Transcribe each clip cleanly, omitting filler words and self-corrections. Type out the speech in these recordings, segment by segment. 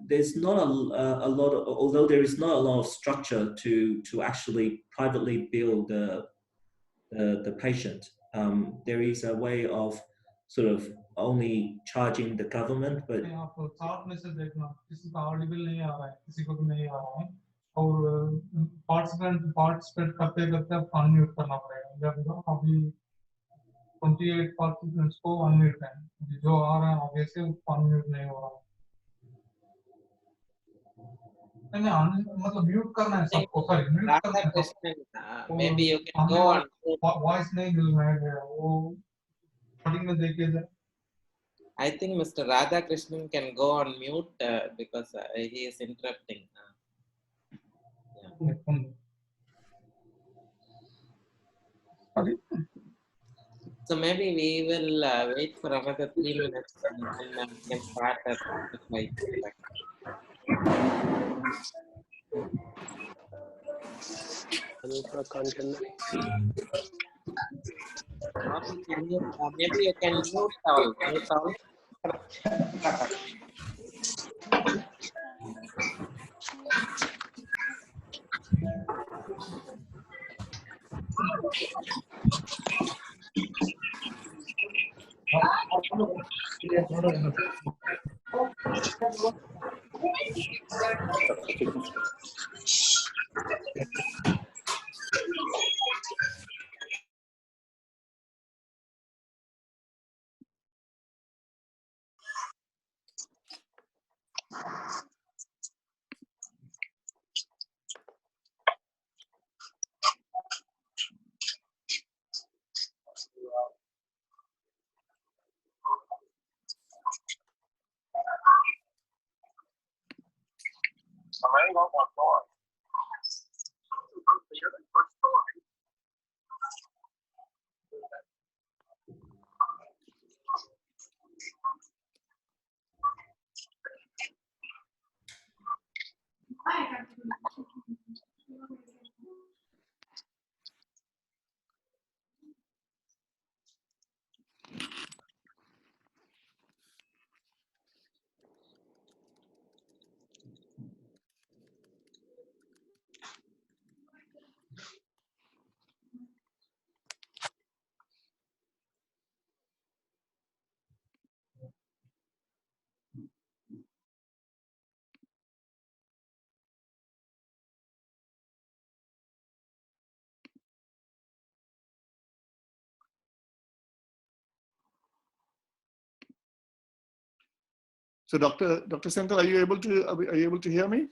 there's not a lot of, although there is not a lot of structure to actually privately bill the patient. There is a way of sort of only charging the government, but और participant करते करते आप unmute करना पड़ेगा जब अभी 28 participants को unmute है जो आ रहा है आगे से unmute नहीं हो रहा नहीं मतलब म्यूट करना है सबको सॉरी म्यूट करना है सबको maybe you can go on voice नहीं मिल रहा है वो स्टार्टिंग में देखिए I think Mr. Radhakrishnan can go on mute because he is interrupting. So maybe we will wait for another 3 minutes and then we can start at 5. Maybe you can mute all. So Dr. Senthil, are you able to hear me?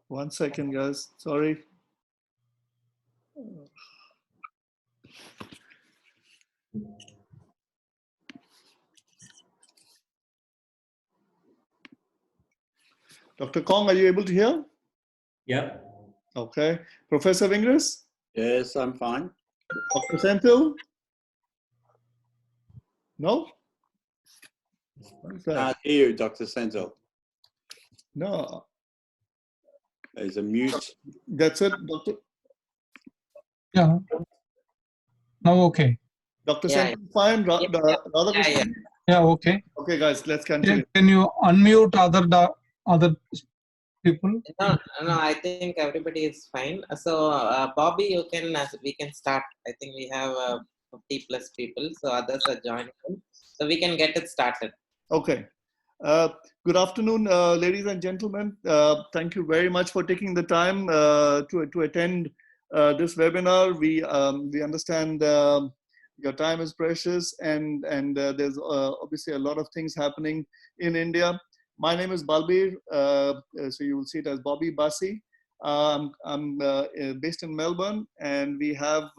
One second, guys. Sorry. Dr. Kong, are you able to hear? Yeah. Okay. Professor Vingras? Yes, I'm fine. Dr. Senthil? No? Can't hear you, Dr. Senthil. No. There's a mute. That's it, Doctor. Yeah. No, okay. Dr. Yeah, Senthil, fine. Radhakrishnan? Yeah, okay. Okay, guys, let's continue. Can you unmute other people? No, I think everybody is fine. So Bobby, you can we can start. I think we have 50+ people, so others are joining in. So we can get it started. Okay. Good afternoon, ladies and gentlemen. Thank you very much for taking the time to attend this webinar. We understand your time is precious, and there's obviously a lot of things happening in India. My name is Balbir, so you will see it as Bobby Bassi. I'm based in Melbourne, and we have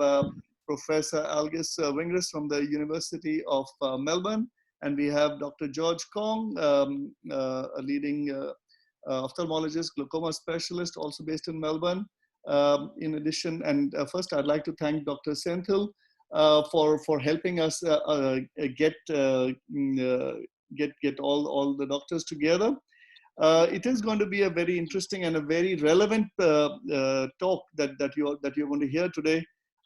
Professor Algis Vingras from the University of Melbourne, and we have Dr. George Kong, a leading ophthalmologist, glaucoma specialist, also based in Melbourne. In addition, and first I'd like to thank Dr. Senthil for helping us get all the doctors together. It is going to be a very interesting and a very relevant talk that you're going to hear today,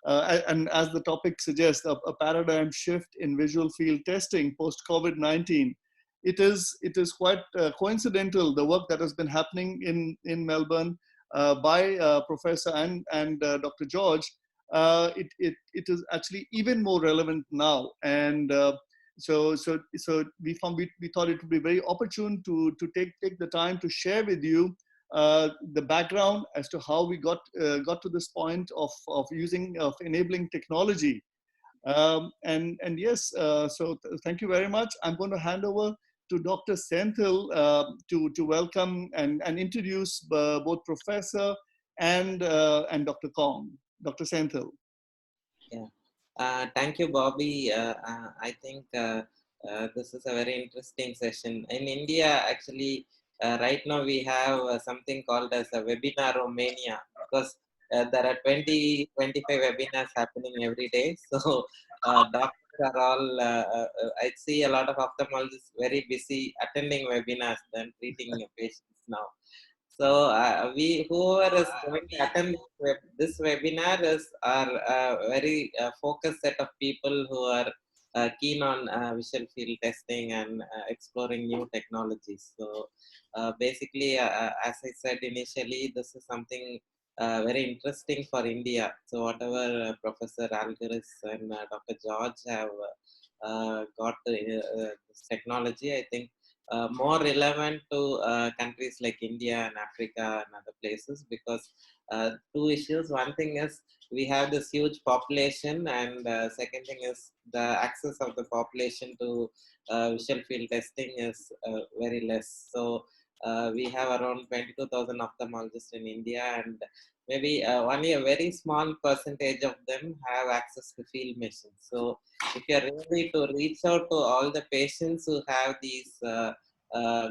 and as the topic suggests, a paradigm shift in visual field testing post COVID-19. It is quite coincidental, the work that has been happening in Melbourne by Professor and Dr. George. It is actually even more relevant now, and so we thought it would be very opportune to take the time to share with you the background as to how we got to this point of enabling technology. And yes, so thank you very much. I'm going to hand over to Dr. Senthil to welcome and introduce both Professor and Dr. Kong. Dr. Senthil. Yeah, thank you, Bobby. I think this is a very interesting session. In India, actually, right now we have something called as a webinar Romania, because there are 20, 25 webinars happening every day. So doctors are all, I see a lot of ophthalmologists very busy attending webinars than treating patients now. So whoever is going to attend this webinar are a very focused set of people who are keen on visual field testing and exploring new technologies. So basically, as I said initially, this is something very interesting for India. So whatever Professor Algaris and Dr. George have got this technology, I think more relevant to countries like India and Africa and other places, because two issues. One thing is we have this huge population, and second thing is the access of the population to visual field testing is very less. So we have around 22,000 ophthalmologists in India, and maybe only a very small percentage of them have access to field machines. So if you are really to reach out to all the patients who have these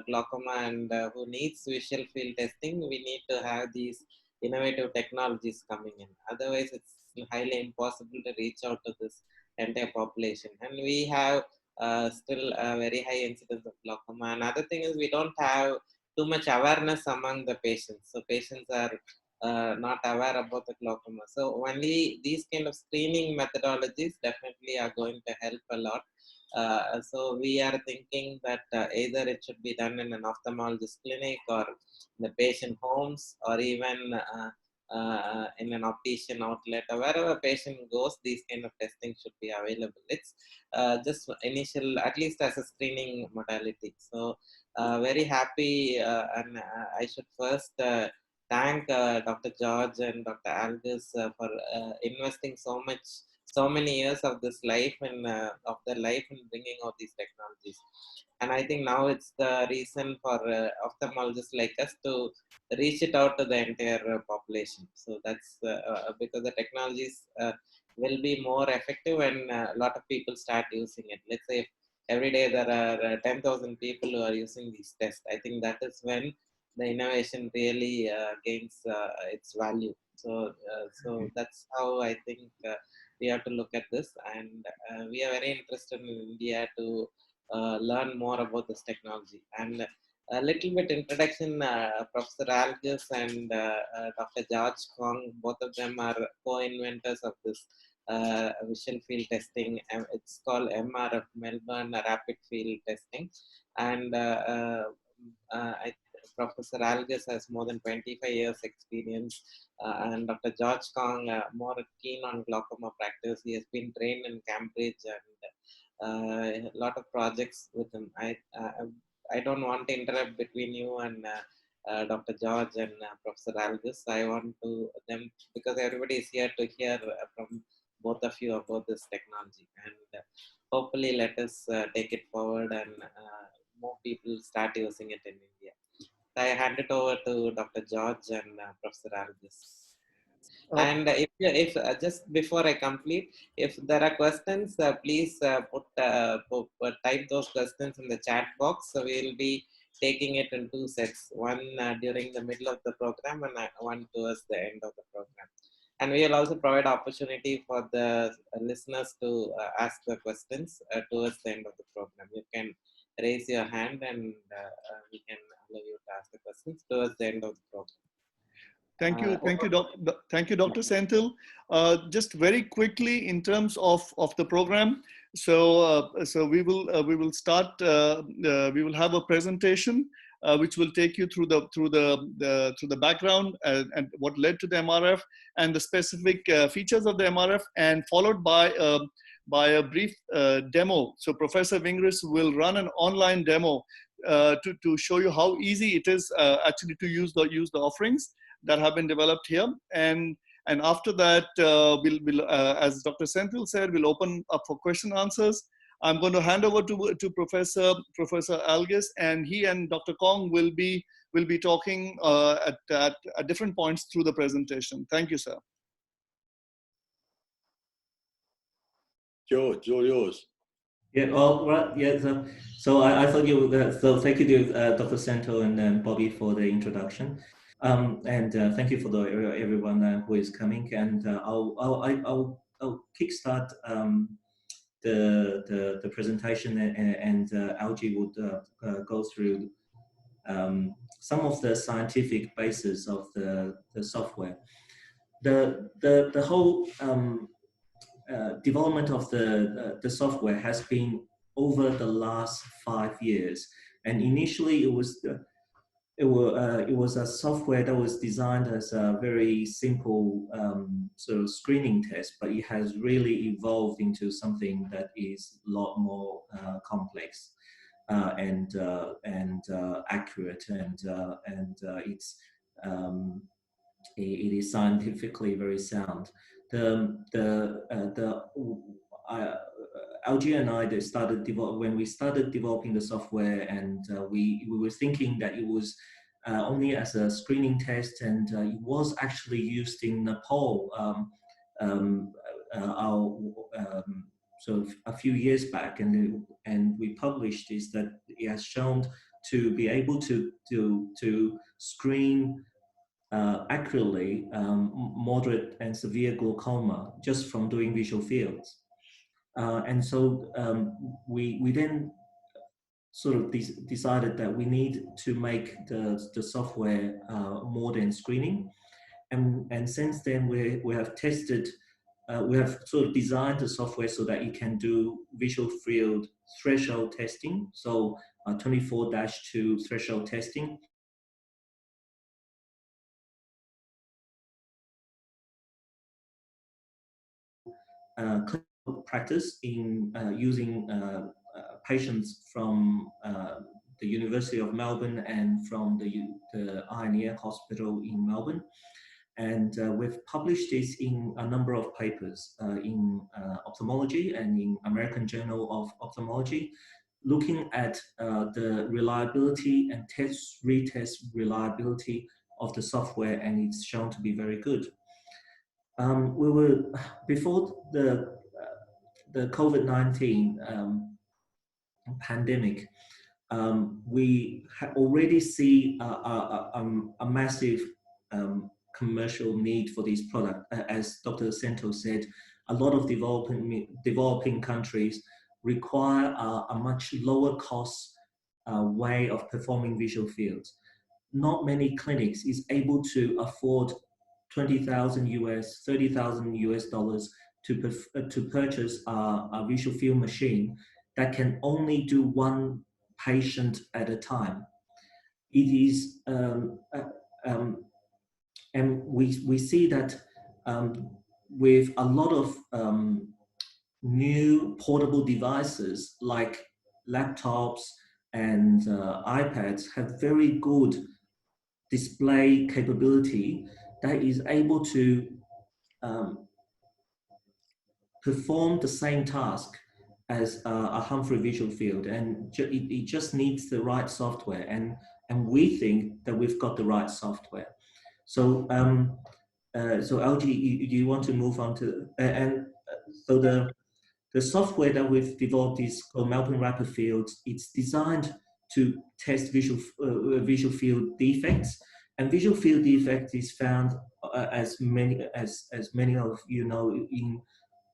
glaucoma and who needs visual field testing, we need to have these innovative technologies coming in. Otherwise, it's highly impossible to reach out to this entire population. And we have still a very high incidence of glaucoma. Another thing is we don't have too much awareness among the patients. So patients are not aware about the glaucoma. So only these kind of screening methodologies definitely are going to help a lot. So we are thinking that either it should be done in an ophthalmologist clinic or in the patient homes, or even in an optician outlet, or wherever a patient goes, these kind of testing should be available. It's just initial, at least as a screening modality. So very happy, and I should first thank Dr. George and Dr. Algus for investing so many years of this life and of their life in bringing out these technologies. And I think now it's the reason for ophthalmologists like us to reach it out to the entire population. So that's because the technologies will be more effective when a lot of people start using it. Let's say if every day there are 10,000 people who are using these tests, I think that is when the innovation really gains its value. So that's how I think we have to look at this, and we are very interested in India to learn more about this technology. And a little bit introduction, Professor Algus and Dr. George Kong, both of them are co-inventors of this visual field testing. It's called MRF, Melbourne Rapid Field Testing. And Professor Algus has more than 25 years experience, and Dr. George Kong more keen on glaucoma practice. He has been trained in Cambridge and a lot of projects with him. I don't want to interrupt between you and Dr. George and Professor Algus. I want to them, because everybody is here to hear from both of you about this technology, and hopefully let us take it forward and more people start using it in India. I hand it over to Dr. George and Professor Algus. And if just before I complete, if there are questions, please type those questions in the chat box. So we will be taking it in two sets, one during the middle of the program and one towards the end of the program. And we will also provide opportunity for the listeners to ask the questions towards the end of the program. You can raise your hand and we can allow you to ask the questions towards the end of the program. Thank you, thank you, Dr. Senthil. Just very quickly in terms of the program. So we will start. We will have a presentation which will take you through the background and what led to the MRF and the specific features of the MRF, and followed by a brief demo. So Professor Vingris will run an online demo to show you how easy it is actually to use the offerings that have been developed here. And after that, as Dr. Senthil said, we'll open up for question answers. I'm going to hand over to Professor Algis, and he and Dr. Kong will be talking at different points through the presentation. Thank you, sir. George, all yours. Yeah, all right. Yeah, so I thought you would, so thank you to Dr. Senthil and Bobby for the introduction. And thank you for everyone who is coming. And I'll kickstart the presentation, and Algie would go through some of the scientific basis of the software. The whole development of the software has been over the last 5 years, and initially it was a software that was designed as a very simple sort of screening test, but it has really evolved into something that is a lot more complex and accurate, and it is scientifically very sound. Algie and I started when we started developing the software, and we were thinking that it was only as a screening test, and it was actually used in Nepal so a few years back, and we published is that it has shown to be able to screen accurately moderate and severe glaucoma just from doing visual fields. And so we then sort of decided that we need to make the software more than screening. And since then we have tested, we have sort of designed the software so that you can do visual field threshold testing. So 24-2 threshold testing. Clinical practice in using patients from the University of Melbourne and from the Eye and Ear Hospital in Melbourne. And we've published this in a number of papers in ophthalmology and in American Journal of Ophthalmology, looking at the reliability and retest reliability of the software, and it's shown to be very good. We were, before the COVID-19 pandemic, we already see a massive commercial need for this product. As Dr. Senthil said, a lot of developing countries require a much lower cost way of performing visual fields. Not many clinics is able to afford $20,000 US, $30,000 US dollars to purchase a visual field machine that can only do one patient at a time. It is, and we see that with a lot of new portable devices like laptops and iPads have very good display capability that is able to perform the same task as a Humphrey visual field, and it just needs the right software, and we think that we've got the right software. So so Algie, you want to move on to so the software that we've developed is called Melbourne Rapid Fields. It's designed to test visual field defects, and visual field defect is found as many of you know in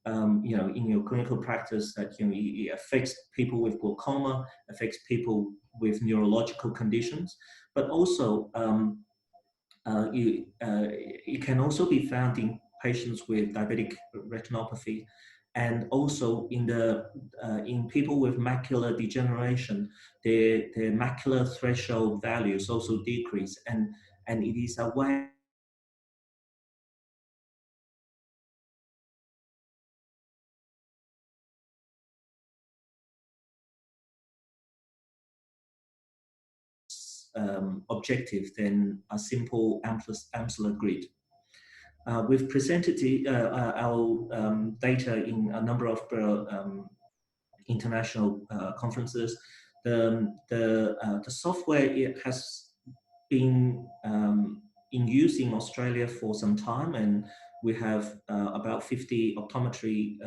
in your clinical practice, that it affects people with glaucoma, affects people with neurological conditions, but also it can also be found in patients with diabetic retinopathy, and also in people with macular degeneration, their macular threshold values also decrease, and it is a way objective than a simple amsler grid. We've presented our data in a number of international conferences. The software, it has been in use in Australia for some time, and we have about 50 optometry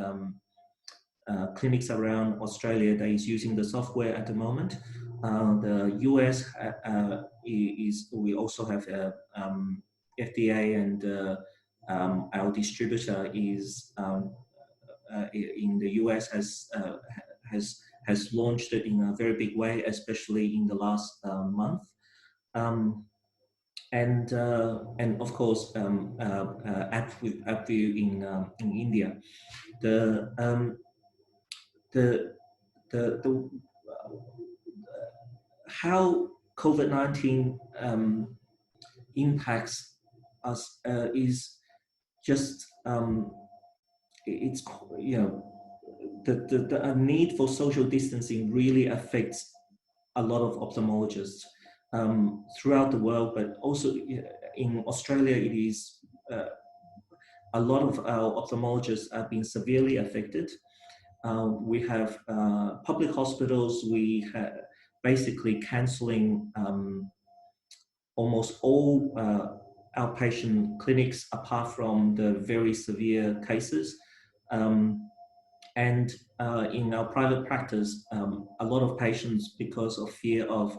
clinics around Australia that is using the software at the moment. The US we also have FDA, and our distributor is in the US has launched it in a very big way, especially in the last month. And of course, AppView in India. How COVID-19 impacts us is just it's, you know, the need for social distancing really affects a lot of ophthalmologists throughout the world, but also in Australia, it is a lot of our ophthalmologists have been severely affected. We have public hospitals, we have basically cancelling almost all outpatient clinics apart from the very severe cases. And in our private practice, a lot of patients, because of fear of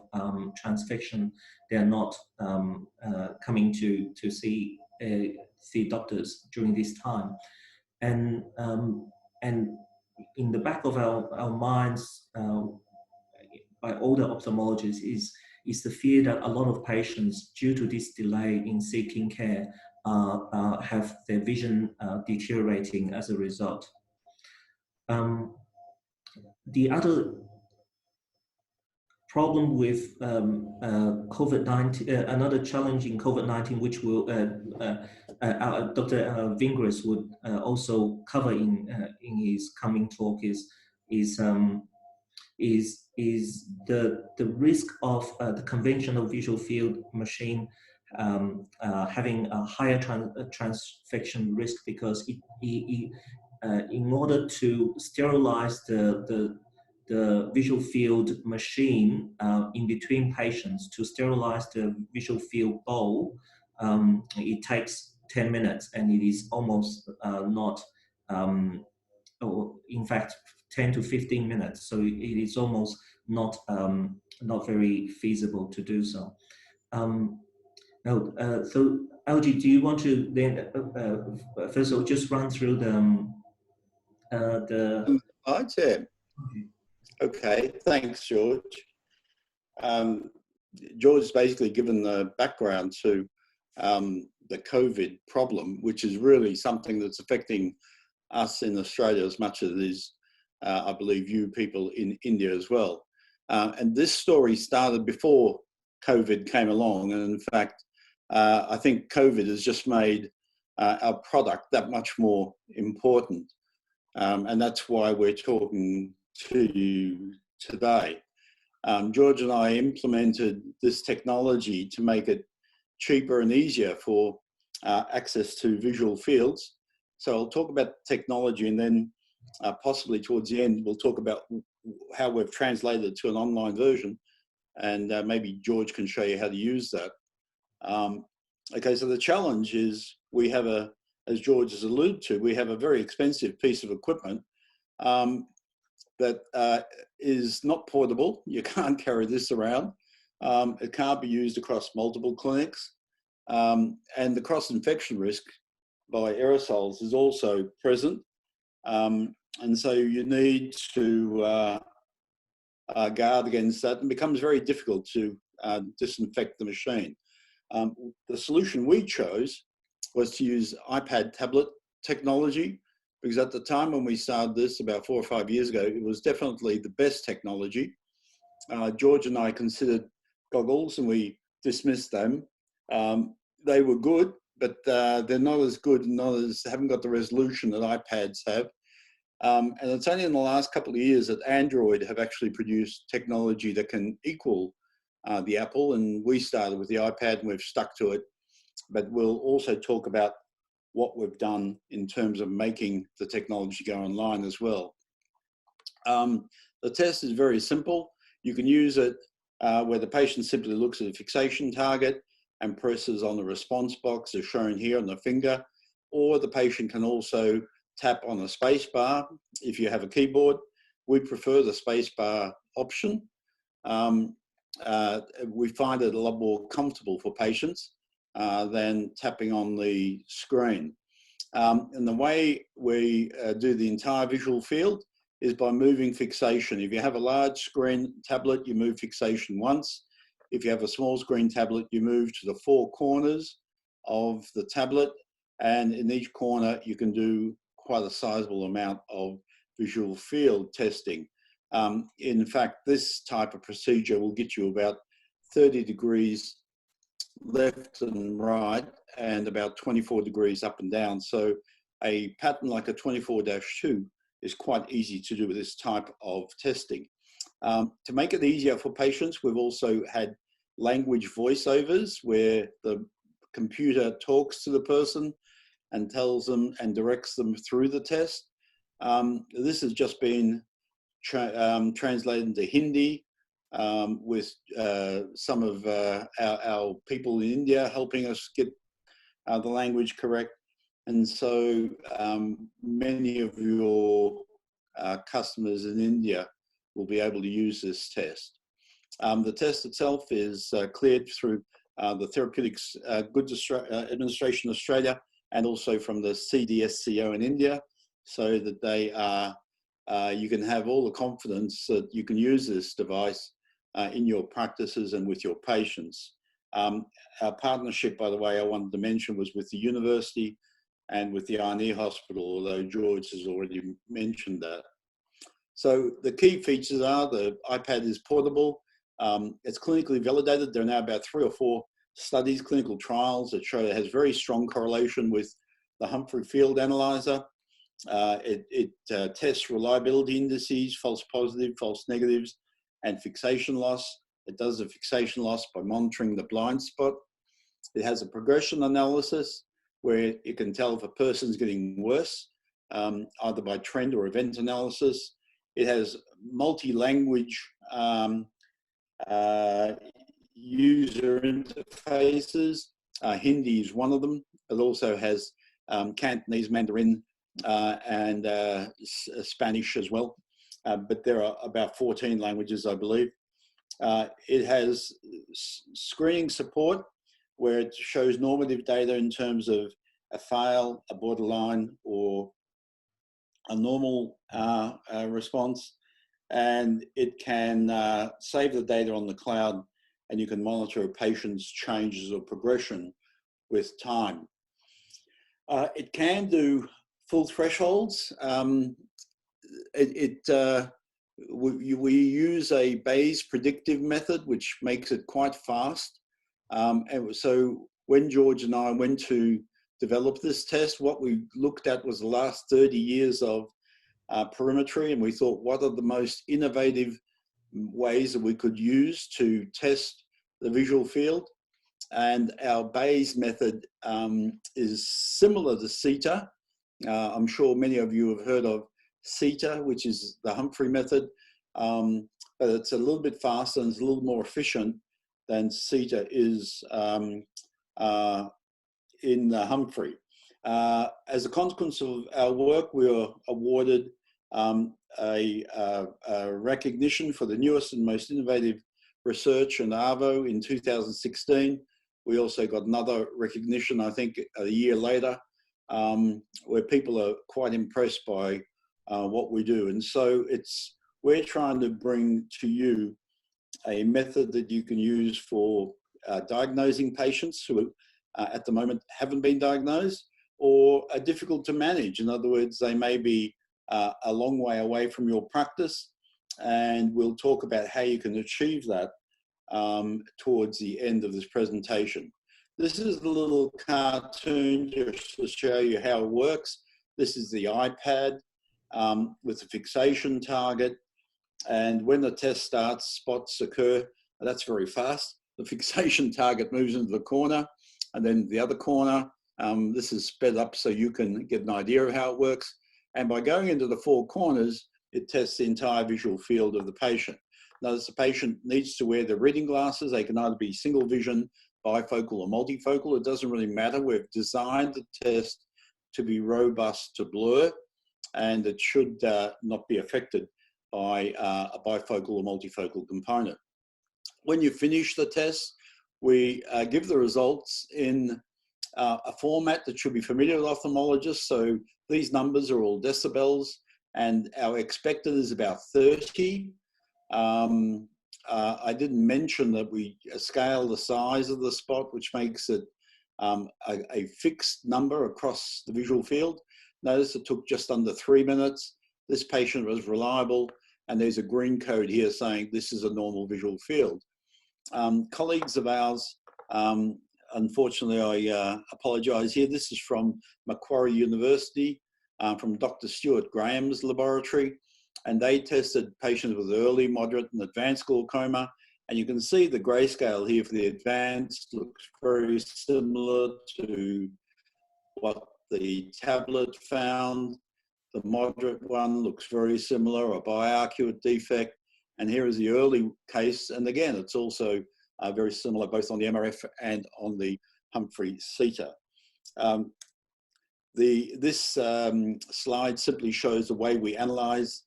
transfection, they're not coming to see doctors during this time. And in the back of our minds, by all the ophthalmologists, is the fear that a lot of patients, due to this delay in seeking care, have their vision deteriorating as a result. The other problem with COVID-19, another challenge in COVID-19, which will Dr. Vingras would also cover in his coming talk, is the risk of the conventional visual field machine having a higher transfection risk, because in order to sterilize the visual field machine in between patients, to sterilize the visual field bowl, it takes 10 minutes, and it is almost not, or in fact, 10 to 15 minutes. So it is almost not very feasible to do so. So LG, do you want to then first of all just run through the slides? Yeah. Okay, thanks, George. George has basically given the background to the COVID problem, which is really something that's affecting us in Australia as much as it is, I believe, you people in India as well. And this story started before COVID came along, and in fact, I think COVID has just made our product that much more important. And that's why we're talking to you today. George and I implemented this technology to make it cheaper and easier for access to visual fields. So I'll talk about technology, and then possibly towards the end, we'll talk about how we've translated it to an online version, and maybe George can show you how to use that. Okay, so the challenge is we have as George has alluded to, we have a very expensive piece of equipment that is not portable. You can't carry this around. It can't be used across multiple clinics. And the cross-infection risk by aerosols is also present. And so you need to guard against that, and it becomes very difficult to disinfect the machine. The solution we chose was to use iPad tablet technology, because at the time when we started this about 4 or 5 years ago, it was definitely the best technology. George and I considered goggles and we dismissed them. They were good, but they're not as good and haven't got the resolution that iPads have. And it's only in the last couple of years that Android have actually produced technology that can equal the Apple, and we started with the iPad and we've stuck to it. But we'll also talk about what we've done in terms of making the technology go online as well. The test is very simple. You can use it where the patient simply looks at a fixation target and presses on the response box as shown here on the finger, or the patient can also tap on the space bar if you have a keyboard. We prefer the space bar option. We find it a lot more comfortable for patients than tapping on the screen. And the way we do the entire visual field is by moving fixation. If you have a large screen tablet, you move fixation once. If you have a small screen tablet, you move to the 4 corners of the tablet, and in each corner you can do quite a sizable amount of visual field testing. In fact, this type of procedure will get you about 30 degrees left and right and about 24 degrees up and down. So a pattern like a 24-2 is quite easy to do with this type of testing. To make it easier for patients, we've also had language voiceovers where the computer talks to the person and tells them and directs them through the test. This has just been translated into Hindi with some of our people in India helping us get the language correct. And so many of your customers in India will be able to use this test. The test itself is cleared through the Therapeutics Goods Administration Australia and also from the CDSCO in India, so that they are, you can have all the confidence that you can use this device in your practices and with your patients. Our partnership, by the way, I wanted to mention was with the university and with the Eye Hospital, although George has already mentioned that. So the key features are the iPad is portable. It's clinically validated. There are now about 3 or 4 studies, clinical trials that show it has very strong correlation with the Humphrey Field Analyzer. It tests reliability indices, false positive, false negatives, and fixation loss. It does the fixation loss by monitoring the blind spot. It has a progression analysis where it can tell if a person's getting worse, either by trend or event analysis. It has multi-language user interfaces. Hindi is one of them. It also has Cantonese, Mandarin, and Spanish as well. But there are about 14 languages, I believe. It has screening support where it shows normative data in terms of a fail, a borderline, or a normal response. And it can save the data on the cloud, and you can monitor a patient's changes or progression with time. It can do full thresholds. We use a Bayes predictive method, which makes it quite fast. And so when George and I went to develop this test, what we looked at was the last 30 years of perimetry, and we thought, what are the most innovative ways that we could use to test the visual field? And our Bayes method is similar to CETA. I'm sure many of you have heard of CETA, which is the Humphrey method, but it's a little bit faster and it's a little more efficient than CETA is in Humphrey. As a consequence of our work, we were awarded a recognition for the newest and most innovative research in ARVO in 2016. We also got another recognition, I think, a year later, where people are quite impressed by what we do. And so we're trying to bring to you a method that you can use for diagnosing patients who at the moment haven't been diagnosed or are difficult to manage. In other words, they may be a long way away from your practice, and we'll talk about how you can achieve that towards the end of this presentation. This is a little cartoon just to show you how it works. This is the iPad with the fixation target, and when the test starts, spots occur. That's very fast. The fixation target moves into the corner, and then the other corner. This is sped up so you can get an idea of how it works. And by going into the 4 corners, it tests the entire visual field of the patient. Notice the patient needs to wear the reading glasses. They can either be single vision, bifocal, or multifocal. It doesn't really matter. We've designed the test to be robust to blur, and it should not be affected by a bifocal or multifocal component. When you finish the test, we give the results in a format that should be familiar with ophthalmologists. So these numbers are all decibels, and our expected is about 30. I didn't mention that we scale the size of the spot, which makes it a fixed number across the visual field. Notice it took just under 3 minutes. This patient was reliable, and there's a green code here saying this is a normal visual field. Colleagues of ours, unfortunately, I apologize here. This is from Macquarie University, from Dr. Stuart Graham's laboratory, and they tested patients with early, moderate, and advanced glaucoma. And you can see the grayscale here for the advanced looks very similar to what the tablet found. The moderate one looks very similar, a biarcuate defect. And here is the early case. And again, it's also very similar both on the MRF and on the Humphrey CETA. This slide simply shows the way we analyze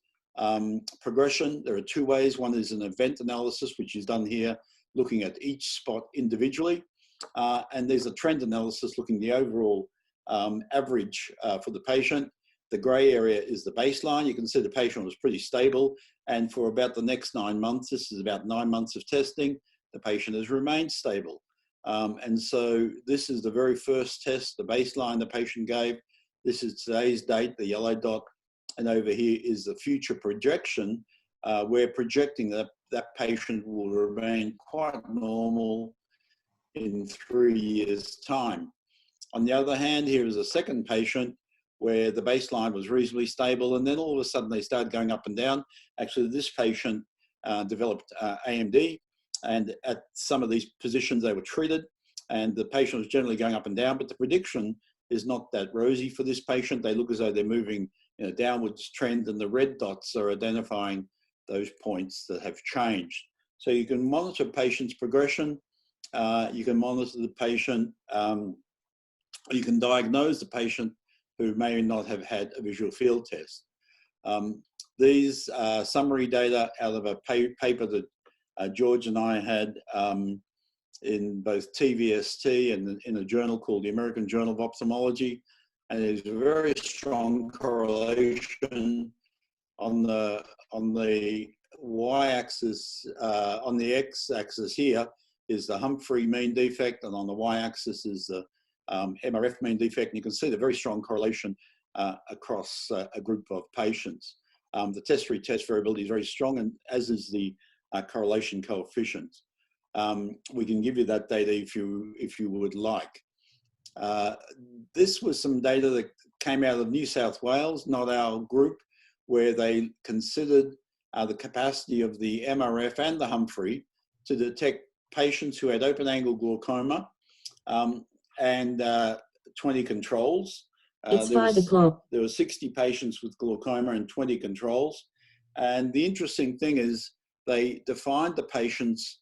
progression. There are 2 ways. One is an event analysis, which is done here, looking at each spot individually. And there's a trend analysis looking at the overall average for the patient. The gray area is the baseline. You can see the patient was pretty stable. And for about the next 9 months, this is about 9 months of testing, the patient has remained stable. And so this is the very first test, the baseline the patient gave. This is today's date, the yellow dot. And over here is the future projection. We're projecting that that patient will remain quite normal in 3 years' time. On the other hand, here is a second patient where the baseline was reasonably stable, and then all of a sudden they started going up and down. Actually, this patient developed AMD, and at some of these positions they were treated, and the patient was generally going up and down, but the prediction is not that rosy for this patient. They look as though they're moving in a downwards trend, and the red dots are identifying those points that have changed. So you can monitor patient's progression, you can monitor the patient, you can diagnose the patient who may not have had a visual field test. These summary data out of a paper that George and I had in both TVST and in a journal called the American Journal of Ophthalmology. And there's a very strong correlation on the y-axis, on the x-axis here is the Humphrey mean defect, and on the y-axis is the MRF mean defect. And you can see the very strong correlation across a group of patients. The test-retest variability is very strong, and as is the correlation coefficient. We can give you that data if you would like. This was some data that came out of New South Wales, not our group, where they considered the capacity of the MRF and the Humphrey to detect patients who had open-angle glaucoma and 20 controls. It's 5 o'clock. There were 60 patients with glaucoma and 20 controls. And the interesting thing is they defined the patient's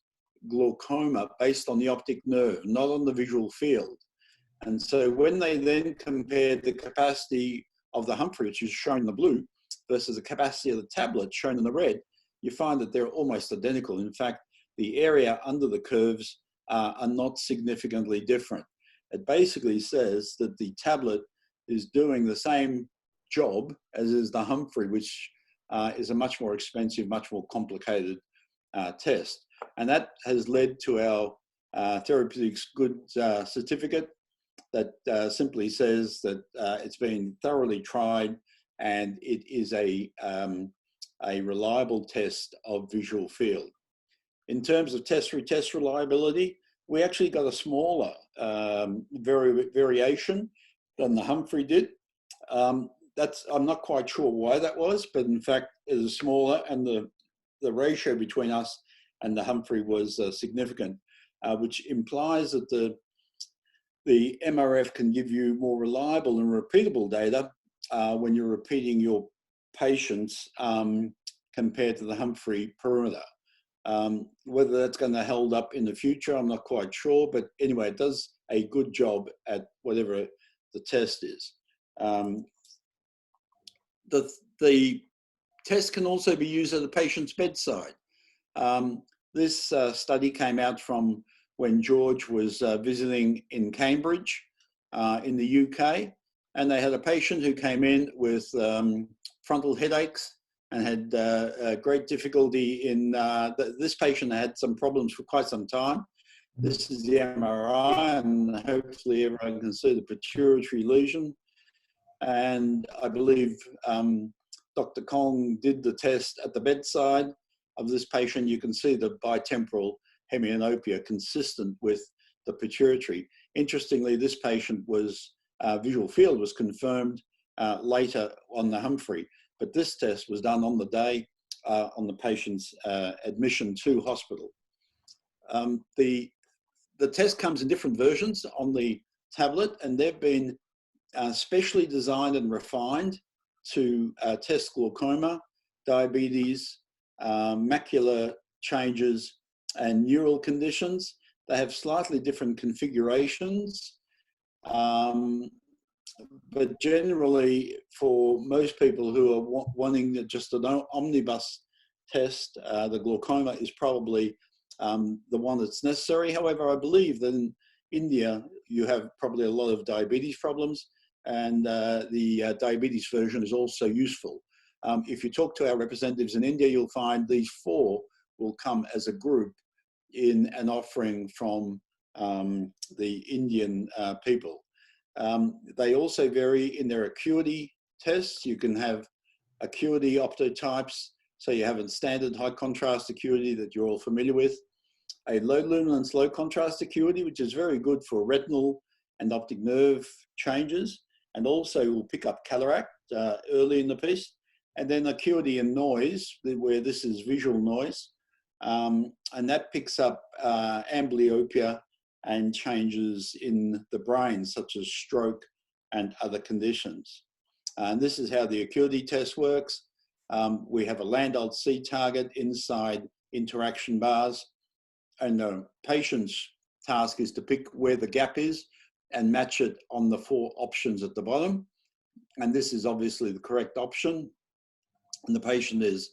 glaucoma based on the optic nerve, not on the visual field. And so when they then compared the capacity of the Humphrey, which is shown in the blue, versus the capacity of the tablet shown in the red, you find that they're almost identical. In fact, the area under the curves are not significantly different. It basically says that the tablet is doing the same job as is the Humphrey, which is a much more expensive, much more complicated test. And that has led to our Therapeutics Good certificate that simply says that it's been thoroughly tried and it is a reliable test of visual field. In terms of test-retest reliability, we actually got a smaller variation than the Humphrey did. I'm not quite sure why that was, but in fact it is smaller, and the ratio between us and the Humphrey was significant, which implies that the MRF can give you more reliable and repeatable data when you're repeating your patients compared to the Humphrey perimeter. Whether that's going to hold up in the future, I'm not quite sure, but anyway, it does a good job at whatever the test is. The test can also be used at the patient's bedside. This study came out from when George was visiting in Cambridge in the UK, and they had a patient who came in with frontal headaches and had great difficulty in, this patient had some problems for quite some time. This is the MRI, and hopefully everyone can see the pituitary lesion. And I believe Dr. Kong did the test at the bedside of this patient. You can see the bitemporal hemianopia consistent with the pituitary. Interestingly, this patient was, visual field was confirmed later on the Humphrey, but this test was done on the day on the patient's admission to hospital. The test comes in different versions on the tablet, and they've been specially designed and refined to test glaucoma, diabetes, macular changes, and neural conditions. They have slightly different configurations, but generally for most people who are wanting just an omnibus test, the glaucoma is probably the one that's necessary. However, I believe that in India, you have probably a lot of diabetes problems, and the diabetes version is also useful. If you talk to our representatives in India, you'll find these four will come as a group in an offering from the Indian people. They also vary in their acuity tests. You can have acuity optotypes, so you have a standard high contrast acuity that you're all familiar with, a low luminance, low contrast acuity, which is very good for retinal and optic nerve changes, and also will pick up cataract early in the piece, and then acuity and noise, where this is visual noise, and that picks up amblyopia and changes in the brain, such as stroke and other conditions. And this is how the acuity test works. We have a Landolt C target inside interaction bars, and the patient's task is to pick where the gap is and match it on the four options at the bottom. And this is obviously the correct option, and the patient is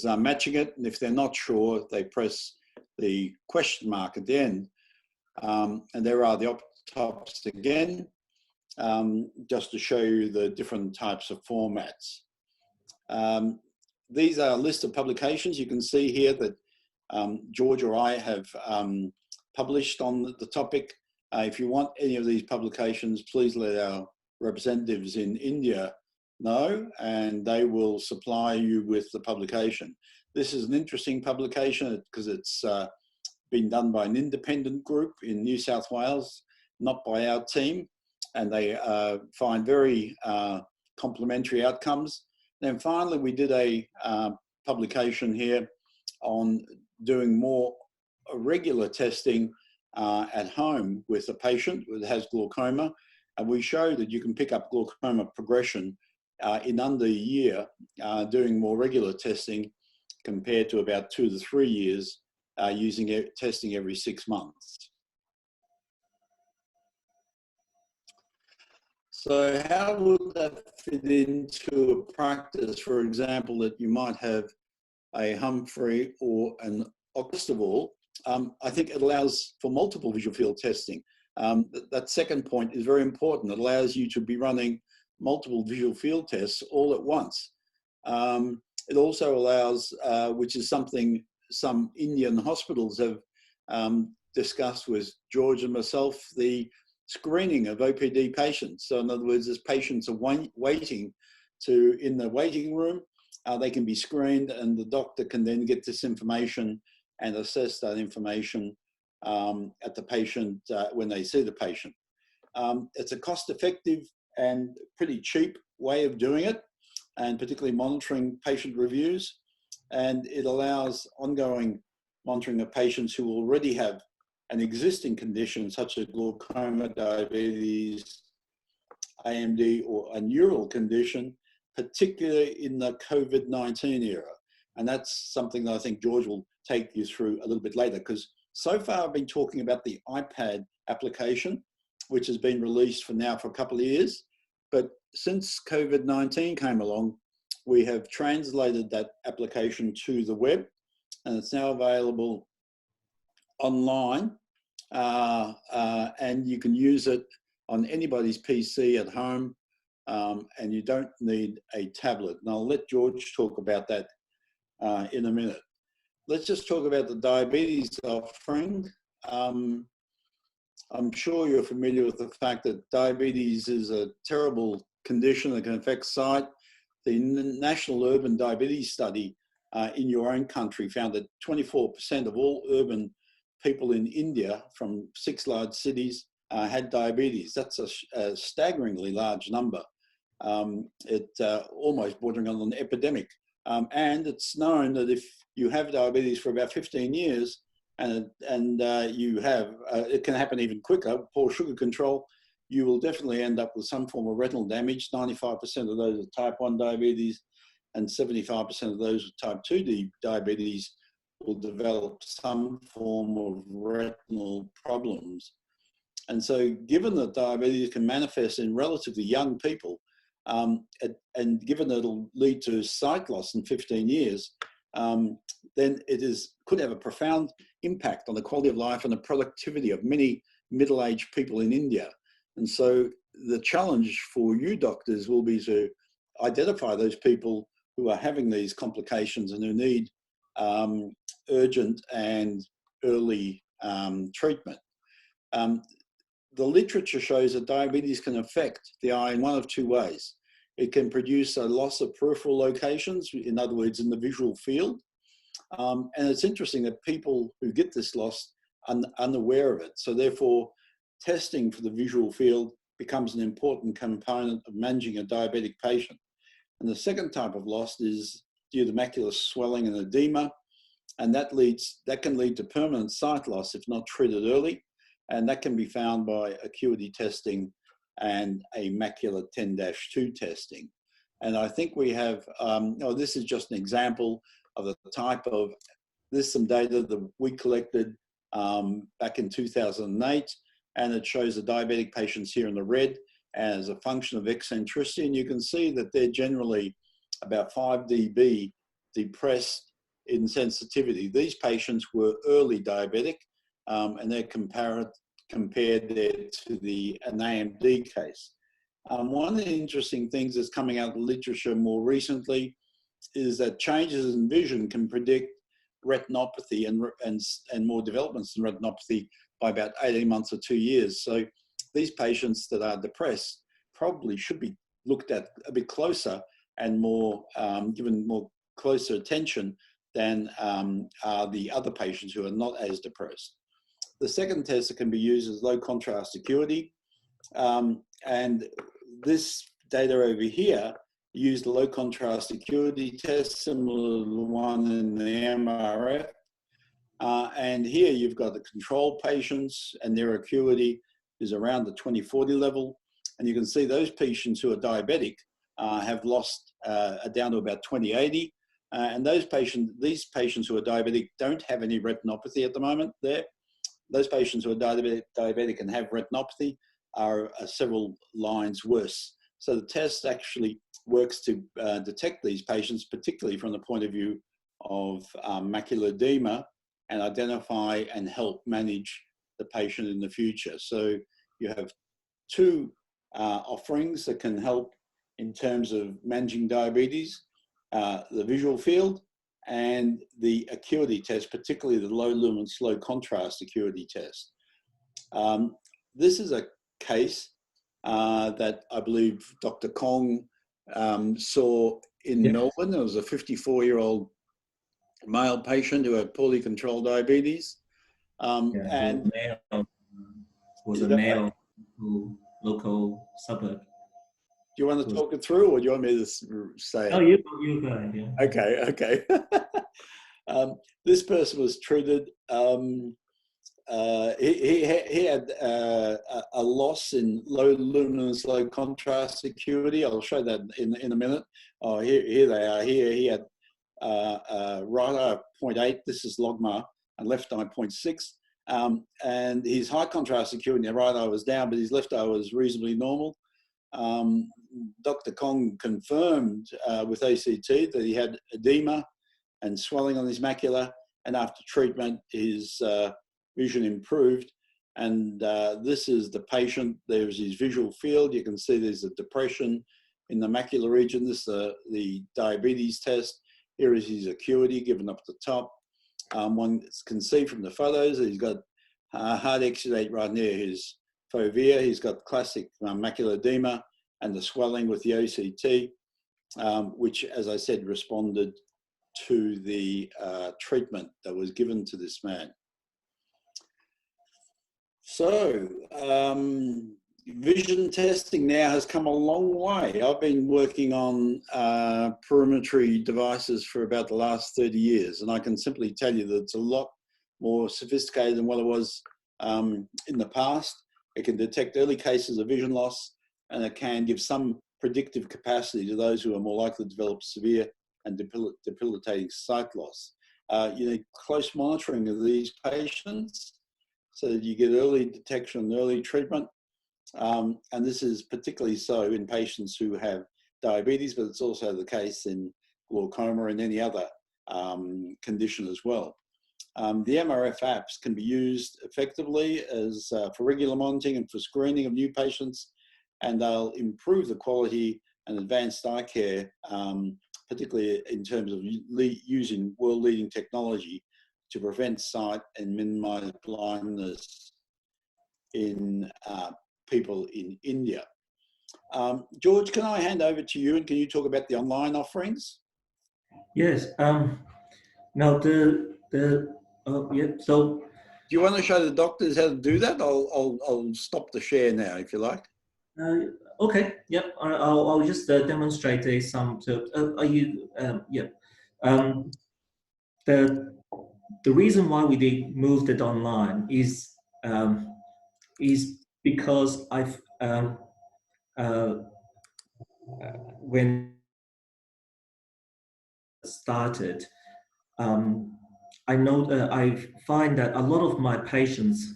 matching it. And if they're not sure, they press the question mark at the end. And there are the optotypes again, just to show you the different types of formats. These are a list of publications. You can see here that George or I have published on the topic. If you want any of these publications, please let our representatives in India know, and they will supply you with the publication. This is an interesting publication because it's been done by an independent group in New South Wales, not by our team, and they find very complementary outcomes. Then finally, we did a publication here on doing more regular testing at home with a patient that has glaucoma, and we show that you can pick up glaucoma progression in under a year doing more regular testing compared to about 2 to 3 years using testing every 6 months. So how would that fit into a practice, for example, that you might have a Humphrey or an First of all, I think it allows for multiple visual field testing. That second point is very important. It allows you to be running multiple visual field tests all at once. It also allows, which is something some Indian hospitals have discussed with George and myself the screening of OPD patients. So in other words, as patients are waiting in the waiting room, they can be screened, and the doctor can then get this information and assess that information at the patient when they see the patient. It's a cost-effective and pretty cheap way of doing it, and particularly monitoring patient reviews. And it allows ongoing monitoring of patients who already have an existing condition such as glaucoma, diabetes, AMD, or a neural condition, particularly in the COVID-19 era. And that's something that I think George will take you through a little bit later, because so far I've been talking about the iPad application, which has been released for a couple of years. But since COVID-19 came along, we have translated that application to the web, and it's now available online, and you can use it on anybody's PC at home, and you don't need a tablet. And I'll let George talk about that in a minute. Let's just talk about the diabetes offering. I'm sure you're familiar with the fact that diabetes is a terrible condition that can affect sight. The National Urban Diabetes Study in your own country found that 24% of all urban people in India from 6 large cities had diabetes. That's a staggeringly large number. It's almost bordering on an epidemic. And it's known that if you have diabetes for about 15 years, and you have, it can happen even quicker, poor sugar control, you will definitely end up with some form of retinal damage. 95% of those with type 1 diabetes and 75% of those with type 2 diabetes will develop some form of retinal problems. And so given that diabetes can manifest in relatively young people, and given that it'll lead to sight loss in 15 years, then it could have a profound impact on the quality of life and the productivity of many middle-aged people in India. And so the challenge for you doctors will be to identify those people who are having these complications and who need urgent and early treatment. The literature shows that diabetes can affect the eye in one of two ways. It can produce a loss of peripheral locations, in other words, in the visual field. And it's interesting that people who get this loss are unaware of it. So therefore, testing for the visual field becomes an important component of managing a diabetic patient. And the second type of loss is due to macular swelling and edema, and that can lead to permanent sight loss if not treated early, and that can be found by acuity testing and a macular 10-2 testing. And I think we have, this is just an example of the type of, this is some data that we collected back in 2008, and it shows the diabetic patients here in the red as a function of eccentricity, and you can see that they're generally about 5 dB depressed in sensitivity. These patients were early diabetic, and they're compared there to an AMD case. One of the interesting things that's coming out of the literature more recently is that changes in vision can predict retinopathy and more developments in retinopathy by about 18 months or 2 years. So these patients that are depressed probably should be looked at a bit closer and given more closer attention than are the other patients who are not as depressed. The second test that can be used is low contrast acuity. And this data over here used the low contrast acuity test, similar to the one in the MRF. And here you've got the control patients, and their acuity is around the 20/40 level. And you can see those patients who are diabetic have lost down to about 20/80. And these patients who are diabetic don't have any retinopathy at the moment there. Those patients who are diabetic and have retinopathy are several lines worse. So the test actually works to detect these patients, particularly from the point of view of macular edema, and identify and help manage the patient in the future. So you have two offerings that can help in terms of managing diabetes, the visual field and the Acuity Test, particularly the low luminance, low contrast Acuity Test. This is a case that I believe Dr. Kong saw in Melbourne. There was a 54-year-old male patient who had poorly controlled diabetes. And was a male local suburb. Do you want to talk it through, or do you want me to say it? Oh, you go ahead, yeah. Okay. This person was treated. He had a loss in low luminance, low contrast acuity. I'll show that in a minute. Oh, here they are. Here he had right eye 0.8. This is logMAR, and left eye 0.6. And his high contrast acuity in the right eye was down, but his left eye was reasonably normal. Dr. Kong confirmed with ACT that he had edema and swelling on his macula, and after treatment his vision improved. And this is the patient. There's his visual field. You can see there's a depression in the macular region. This is the diabetes test. Here is his acuity given up the top. One can see from the photos that he's got hard exudate right near his fovea. He's got classic macular edema and the swelling with the OCT, which, as I said, responded to the treatment that was given to this man. So, vision testing now has come a long way. I've been working on perimetry devices for about the last 30 years, and I can simply tell you that it's a lot more sophisticated than what it was in the past. It can detect early cases of vision loss, and it can give some predictive capacity to those who are more likely to develop severe and debilitating sight loss. You need close monitoring of these patients so that you get early detection and early treatment. And this is particularly so in patients who have diabetes, but it's also the case in glaucoma and any other condition as well. The MRF apps can be used effectively as for regular monitoring and for screening of new patients, and they'll improve the quality and advanced eye care, particularly in terms of using world-leading technology to prevent sight and minimize blindness in people in India. George, can I hand over to you, and can you talk about the online offerings? Yes. Now yeah. So, do you want to show the doctors how to do that? I'll stop the share now if you like. Okay. Yep. I'll just demonstrate some. So, are you? Yeah. The reason why we did moved it online is because I've when started, I know I find that a lot of my patients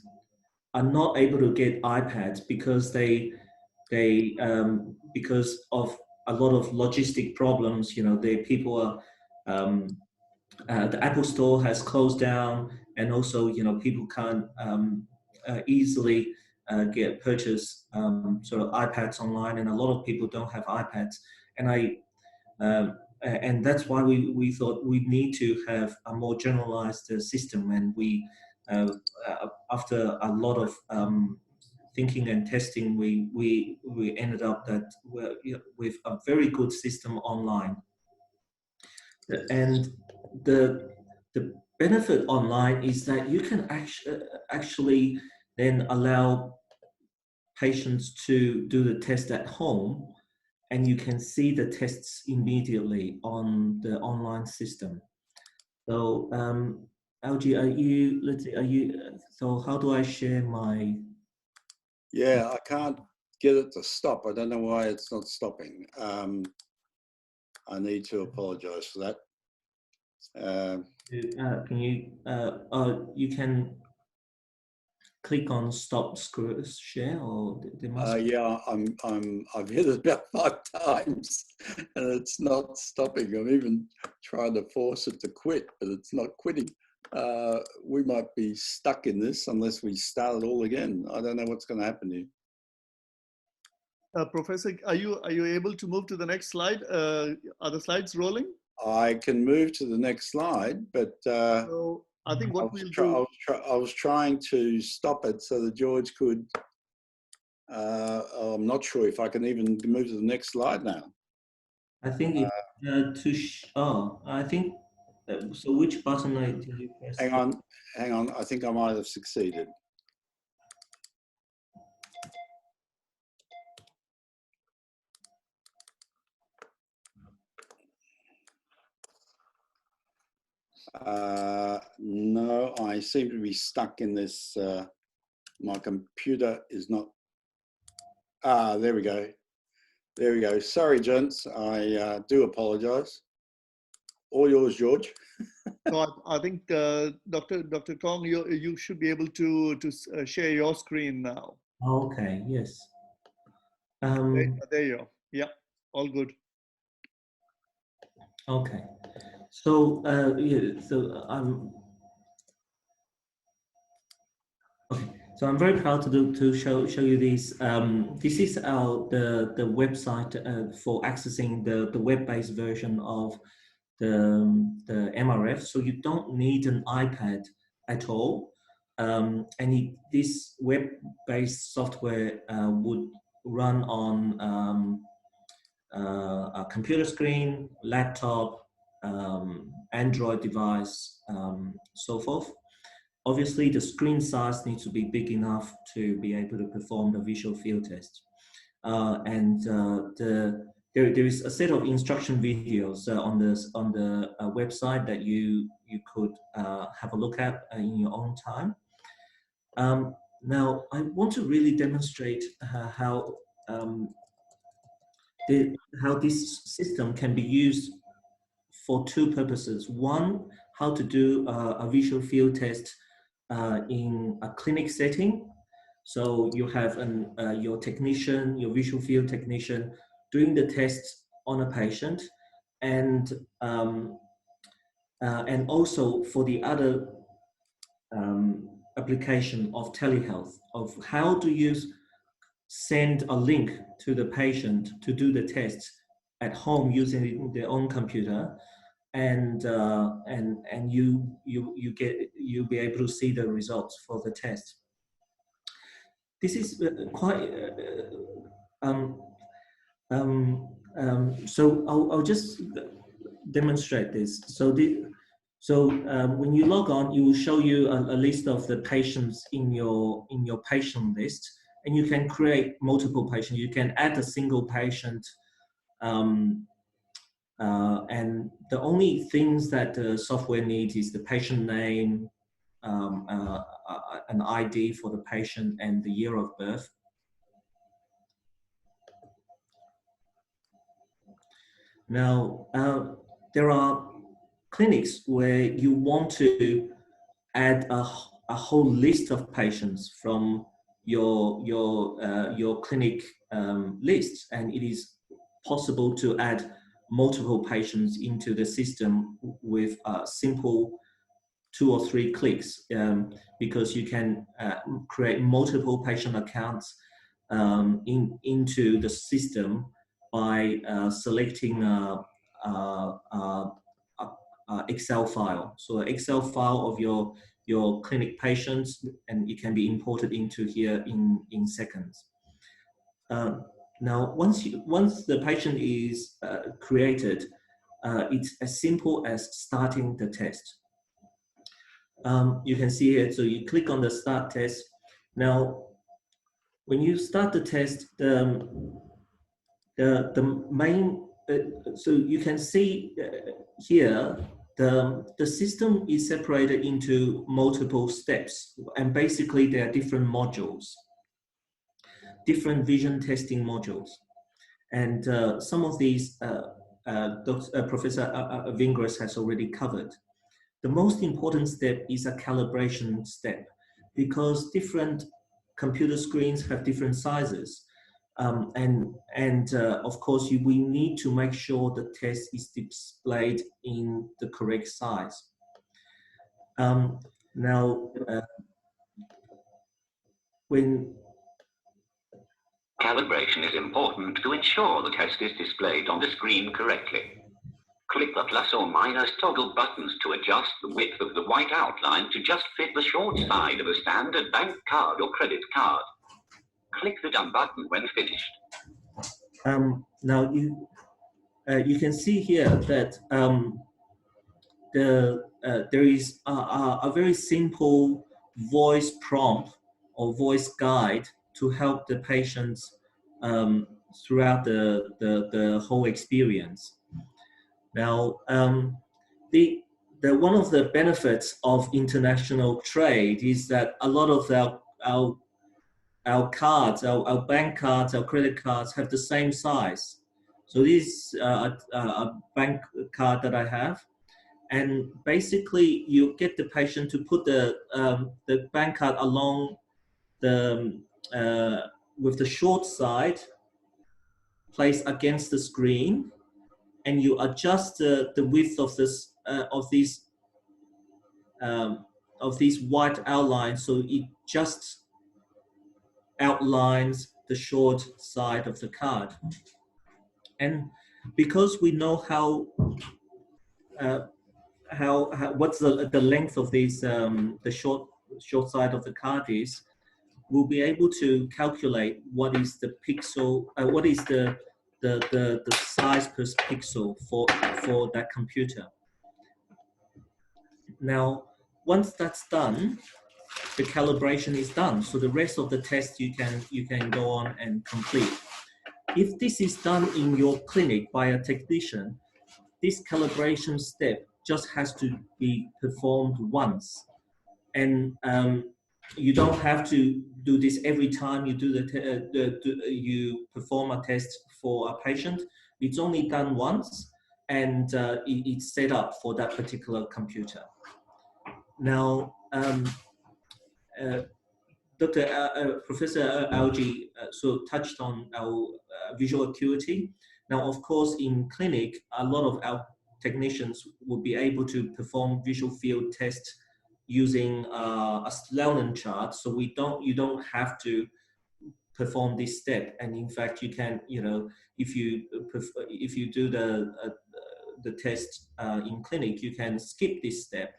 are not able to get iPads because because of a lot of logistic problems. You know, people are the Apple Store has closed down, and also people can't easily purchase sort of iPads online, and a lot of people don't have iPads, and that's why we thought we need to have a more generalized system, and we after a lot of thinking and testing, we ended up that with a very good system online. And the benefit online is that you can actually then allow patients to do the test at home, and you can see the tests immediately on the online system. So, LG, so how do I share my? Yeah, I can't get it to stop. I don't know why it's not stopping. I need to apologize for that. Can you? You can click on stop share, or there must. Yeah, I've hit it about 5 times, and it's not stopping. I'm even trying to force it to quit, but it's not quitting. We might be stuck in this unless we start it all again. I don't know what's going to happen here. Professor, are you able to move to the next slide? Are the slides rolling? I can move to the next slide, but So I think what we'll do. I was trying to stop it so that George could. I'm not sure if I can even move to the next slide now. I think it, I think, so which button did you press? Hang on. I think I might have succeeded. No, I seem to be stuck in this. My computer is not. There we go. There we go. Sorry, gents. I do apologise. All yours, George. So I think Dr. Tong, you should be able to share your screen now. Okay. Yes. There you go. Yeah, all good. Okay. So yeah. So okay. So I'm very proud to show you these. This is the website for accessing the web-based version of the MRF. So you don't need an iPad at all. This web-based software would run on a computer screen, laptop, Android device, so forth. Obviously, the screen size needs to be big enough to be able to perform the visual field test. There is a set of instruction videos on the website that you could have a look at in your own time. Now, I want to really demonstrate how this system can be used for two purposes. One, how to do a visual field test in a clinic setting. So you have your technician, your visual field technician, doing the test on a patient, and also for the other application of telehealth, of how to send a link to the patient to do the test at home using their own computer, and you'll be able to see the results for the test. This is quite. So I'll just demonstrate this. So when you log on, it will show you a list of the patients in your patient list, and you can create multiple patients. You can add a single patient. And the only things that the software needs is the patient name, an ID for the patient, and the year of birth. Now, there are clinics where you want to add a whole list of patients from your clinic list, and it is possible to add multiple patients into the system with a simple 2 or 3 clicks, because you can create multiple patient accounts into the system by selecting a Excel file. So an Excel file of your clinic patients, and it can be imported into here in seconds. Now, once the patient is created, it's as simple as starting the test. You can see here, so you click on the start test. Now, when you start the test, the main, so you can see here, the system is separated into multiple steps, and basically there are different modules, different vision testing modules. And some of these Professor Vingras has already covered. The most important step is a calibration step, because different computer screens have different sizes. Of course, we need to make sure the test is displayed in the correct size. When calibration is important to ensure the test is displayed on the screen correctly. Click the plus or minus toggle buttons to adjust the width of the white outline to just fit the short side of a standard bank card or credit card. Click the done button when finished. Now you can see here that there is a very simple voice prompt or voice guide to help the patients throughout the whole experience. Now, one of the benefits of international trade is that a lot of our cards, our bank cards, our credit cards have the same size. So this is a bank card that I have, and basically you get the patient to put the bank card along the with the short side placed against the screen, and you adjust the width of this of these white outlines, so it just outlines the short side of the card. And because we know what's the length of these the short side of the card is, we'll be able to calculate what is the pixel, what is the size per pixel for that computer. Now, once that's done, the calibration is done. So the rest of the test you can go on and complete. If this is done in your clinic by a technician, this calibration step just has to be performed once, and you don't have to do this every time you do you perform a test for a patient. It's only done once, and it's set up for that particular computer. Now, Professor Algie touched on our visual acuity. Now, of course, in clinic, a lot of our technicians will be able to perform visual field tests using a Snellen chart. So you don't have to perform this step. And in fact, you can, if you do the test in clinic, you can skip this step.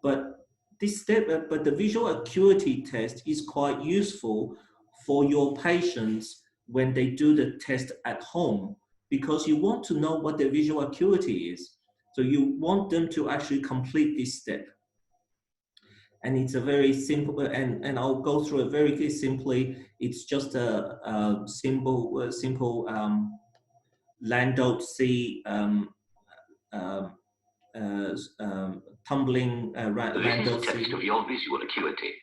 But the visual acuity test is quite useful for your patients when they do the test at home, because you want to know what their visual acuity is. So you want them to actually complete this step. And it's a very simple, and I'll go through it very simply. It's just a simple Landolt C tumbling This is a test of your visual acuity.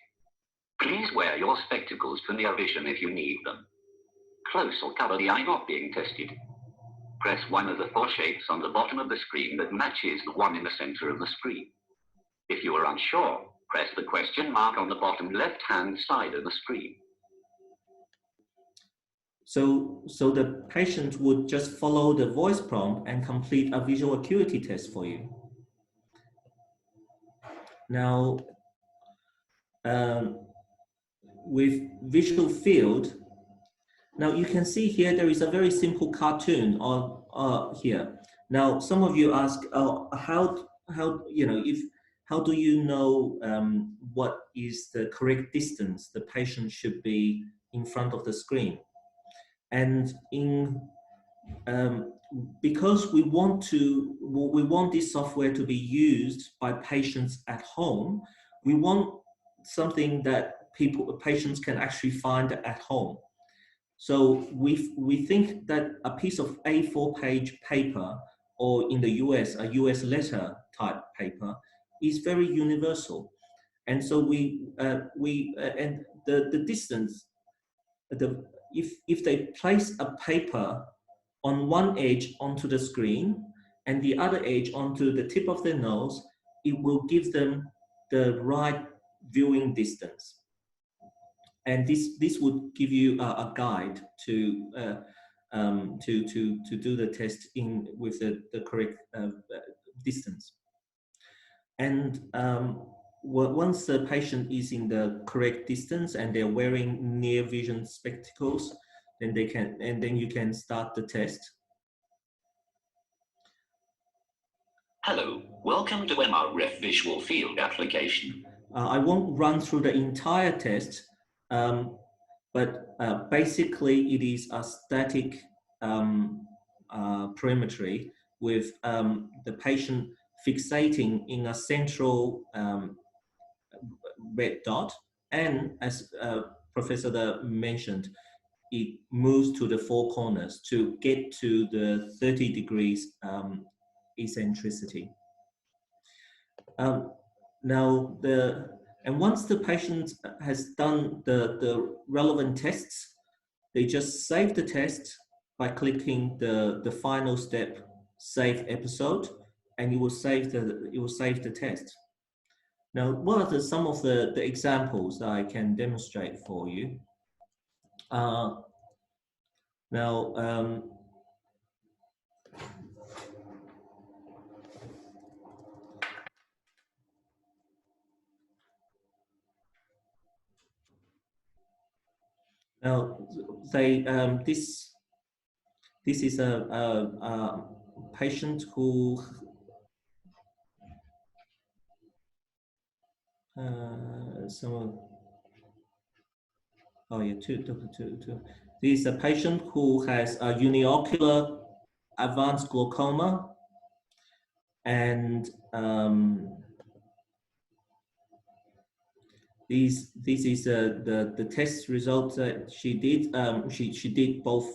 Please wear your spectacles for near vision if you need them. Close or cover the eye not being tested. Press one of the 4 shapes on the bottom of the screen that matches the one in the center of the screen. If you are unsure, press the question mark on the bottom left-hand side of the screen. So the patient would just follow the voice prompt and complete a visual acuity test for you. Now, with visual field, now you can see here there is a very simple cartoon on here. Now, some of you ask, how do you know what is the correct distance the patient should be in front of the screen? And because we want this software to be used by patients at home, we want something that patients can actually find at home. So we think that a piece of A4 page paper, or in the US, a US letter type paper, is very universal. And so and the distance, if they place a paper on one edge onto the screen and the other edge onto the tip of their nose, it will give them the right viewing distance. And this would give you a guide to do the test with the correct distance. And once the patient is in the correct distance and they're wearing near vision spectacles, then you can start the test. Hello, welcome to MRF Visual Field Application. I won't run through the entire test, but basically it is a static perimetry with the patient fixating in a central red dot, and as Professor mentioned, it moves to the four corners to get to the 30 degrees eccentricity. Now, once the patient has done the relevant tests, they just save the test by clicking the final step, save episode, and it will save the test. Now, what are some of the examples that I can demonstrate for you? Now, say this is a patient who This is a patient who has a uniocular advanced glaucoma, and this is the test results that she did. She did both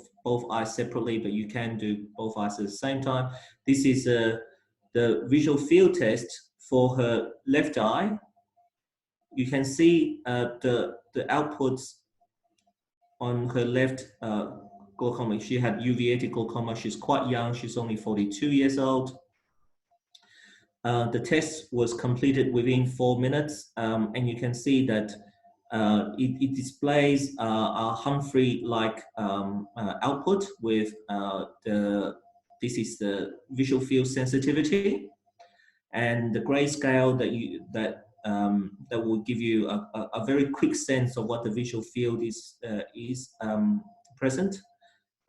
eyes separately, but you can do both eyes at the same time. This is the visual field test for her left eye. You can see the outputs on her left glaucoma. She had uveitic glaucoma. She's quite young. She's only 42 years old. The test was completed within 4 minutes, and you can see that it displays a Humphrey-like output with this is the visual field sensitivity, and the grayscale that will give you a very quick sense of what the visual field is present.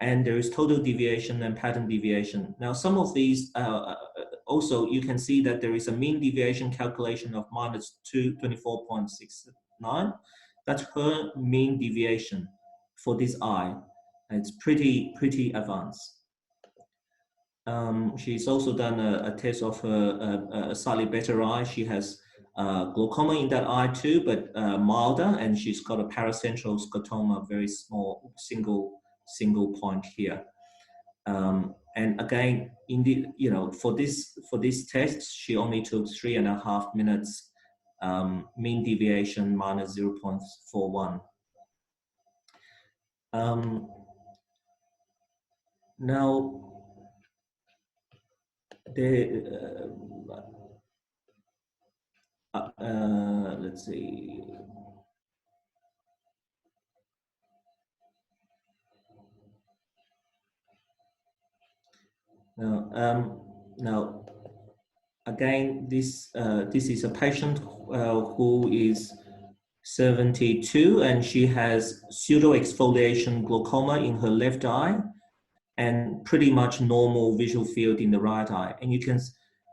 And there is total deviation and pattern deviation. Now, some of these, also you can see that there is a mean deviation calculation of -24.69. That's her mean deviation for this eye. It's pretty advanced. She's also done a test of a slightly better eye. She has glaucoma in that eye too, but milder, and she's got a paracentral scotoma, very small single point here. And again, indeed, for this test, she only took 3.5 minutes. Mean deviation -0.41. Now, let's see. Now, again, this is a patient who is 72, and she has pseudo-exfoliation glaucoma in her left eye, and pretty much normal visual field in the right eye. And you can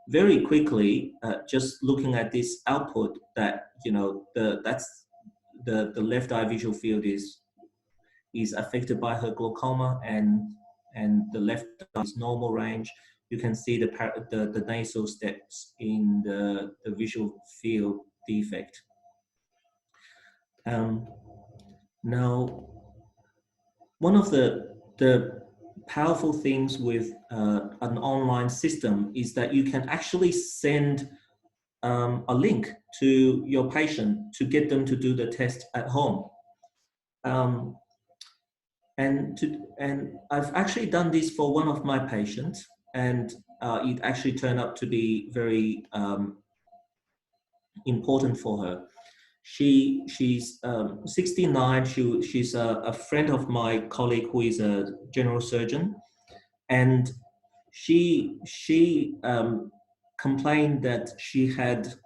very quickly, just looking at this output, that that's the left eye visual field is affected by her glaucoma, and the left eye is normal range. You can see the nasal steps in the visual field defect. Now, one of the powerful things with an online system is that you can actually send a link to your patient to get them to do the test at home. And I've actually done this for one of my patients, and it actually turned out to be very important for her. She's 69. She's a friend of my colleague who is a general surgeon, and she complained that she had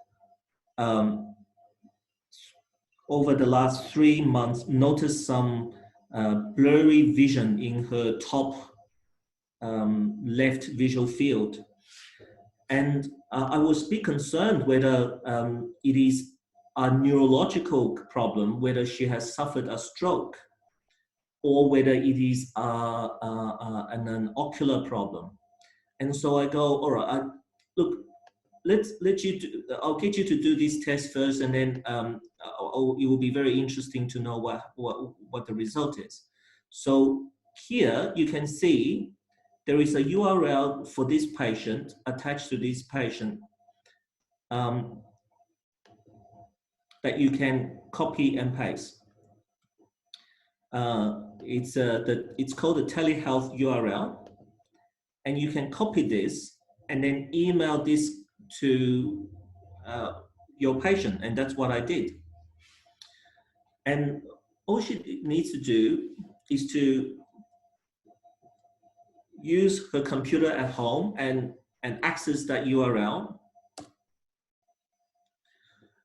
over the last 3 months noticed some blurry vision in her top left visual field. And I was a bit concerned whether it is a neurological problem, whether she has suffered a stroke, or whether it is an ocular problem. And so I go, all right, look, I'll get you to do this test first, and then it will be very interesting to know what the result is. So here you can see there is a URL for this patient attached to this patient that you can copy and paste. It's called the telehealth URL, and you can copy this and then email this to your patient, and that's what I did. And all she needs to do is to use her computer at home and access that URL.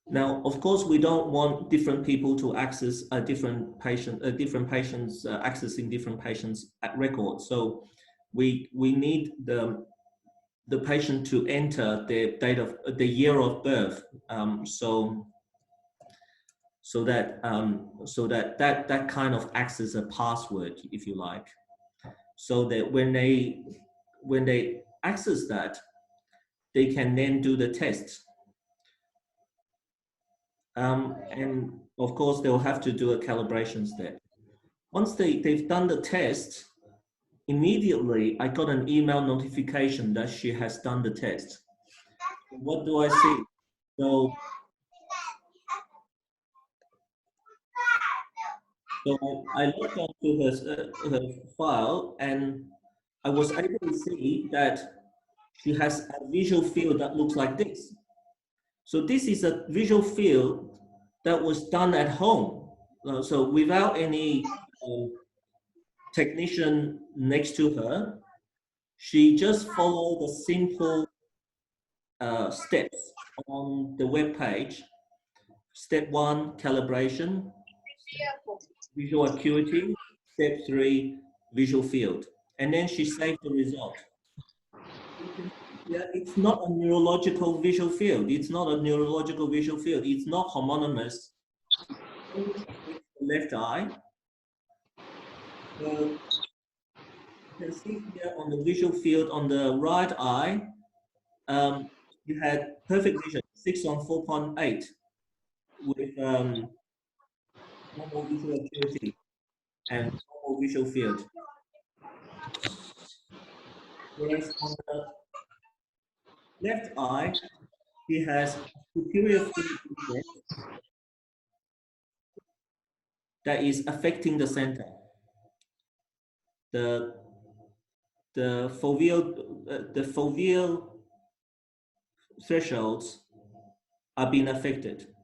Now, of course, we don't want different people to access a different patients accessing different patients at record. So we need the patient to enter the date of the year of birth, so that kind of acts as a password, if you like, so that when they access that, they can then do the test. And of course, they'll have to do a calibration step. Once they've done the test, immediately I got an email notification that she has done the test. What do I see? So I looked onto her file, and I was able to see that she has a visual field that looks like this. So this is a visual field that was done at home. So without any technician next to her, she just followed the simple steps on the web page. Step 1, calibration. Visual acuity. Step 3, visual field. And then she saved the result. Yeah, it's not a neurological visual field. It's not a neurological visual field. It's not homonymous. Left eye. So you can see here on the visual field on the right eye, you had perfect vision, 6 on 4.8, with normal visual acuity and normal visual field. Whereas on the left eye, he has superior field defect that is affecting the center. The foveal thresholds are being affected,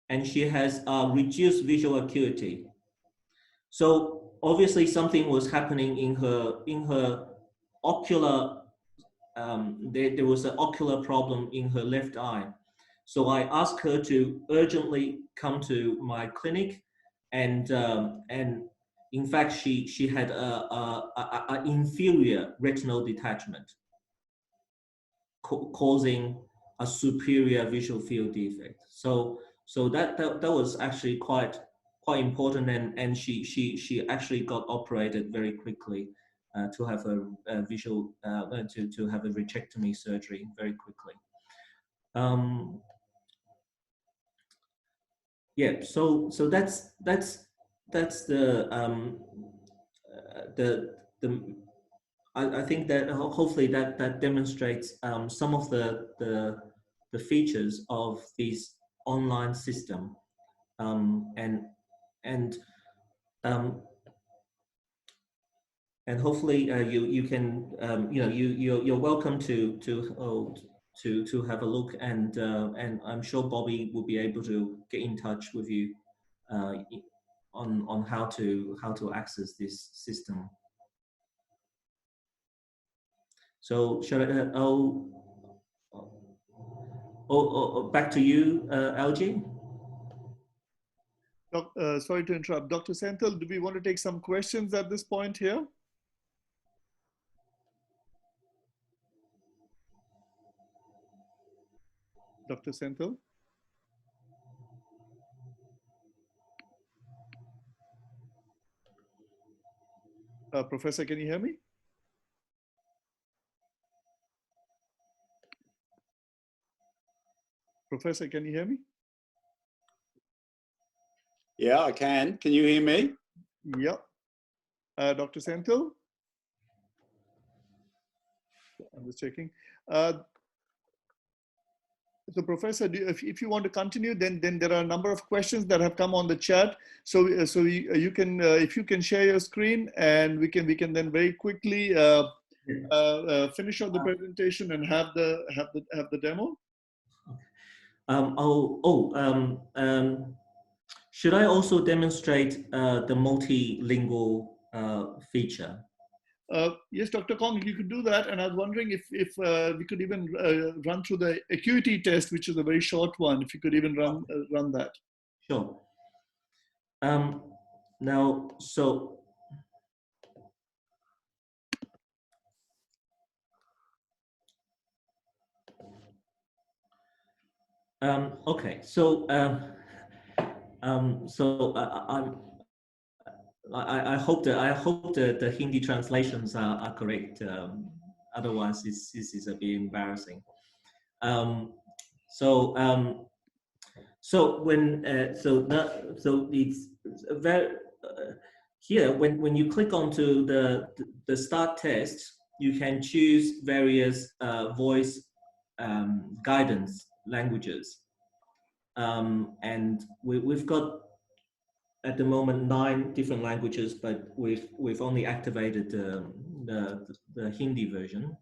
and she has reduced visual acuity. So obviously something was happening in her ocular. There was an ocular problem in her left eye. So I asked her to urgently come to my clinic, and in fact she had a inferior retinal detachment causing a superior visual field defect. So that was actually quite important, and she actually got operated very quickly to have a visual to have a retiectomy surgery very quickly. Yeah, so that's I think that hopefully that demonstrates some of the features of this online system, and hopefully you can you're welcome to have a look, and I'm sure Bobby will be able to get in touch with you on how to access this system. So shall I, back to you, LG. Sorry to interrupt. Dr. Senthil, do we want to take some questions at this point here? Dr. Senthil? Professor, can you hear me? Professor, can you hear me? Yeah, I can. Can you hear me? Yep. Dr. Senthil? I'm just checking. So, Professor, if you want to continue, then there are a number of questions that have come on the chat. So you can if you can share your screen, and we can then very quickly finish off the presentation and have the demo. Should I also demonstrate the multilingual feature? Yes, Dr. Kong, you could do that. And I was wondering if we could even run through the Acuity test, which is a very short one. If you could even run that. Sure. Now, so okay, so I hope that the Hindi translations are correct. Otherwise, this is a bit embarrassing. So it's very here when you click onto the start test, you can choose various voice guidance languages, and we've got at the moment 9 different languages, but we've only activated the Hindi version,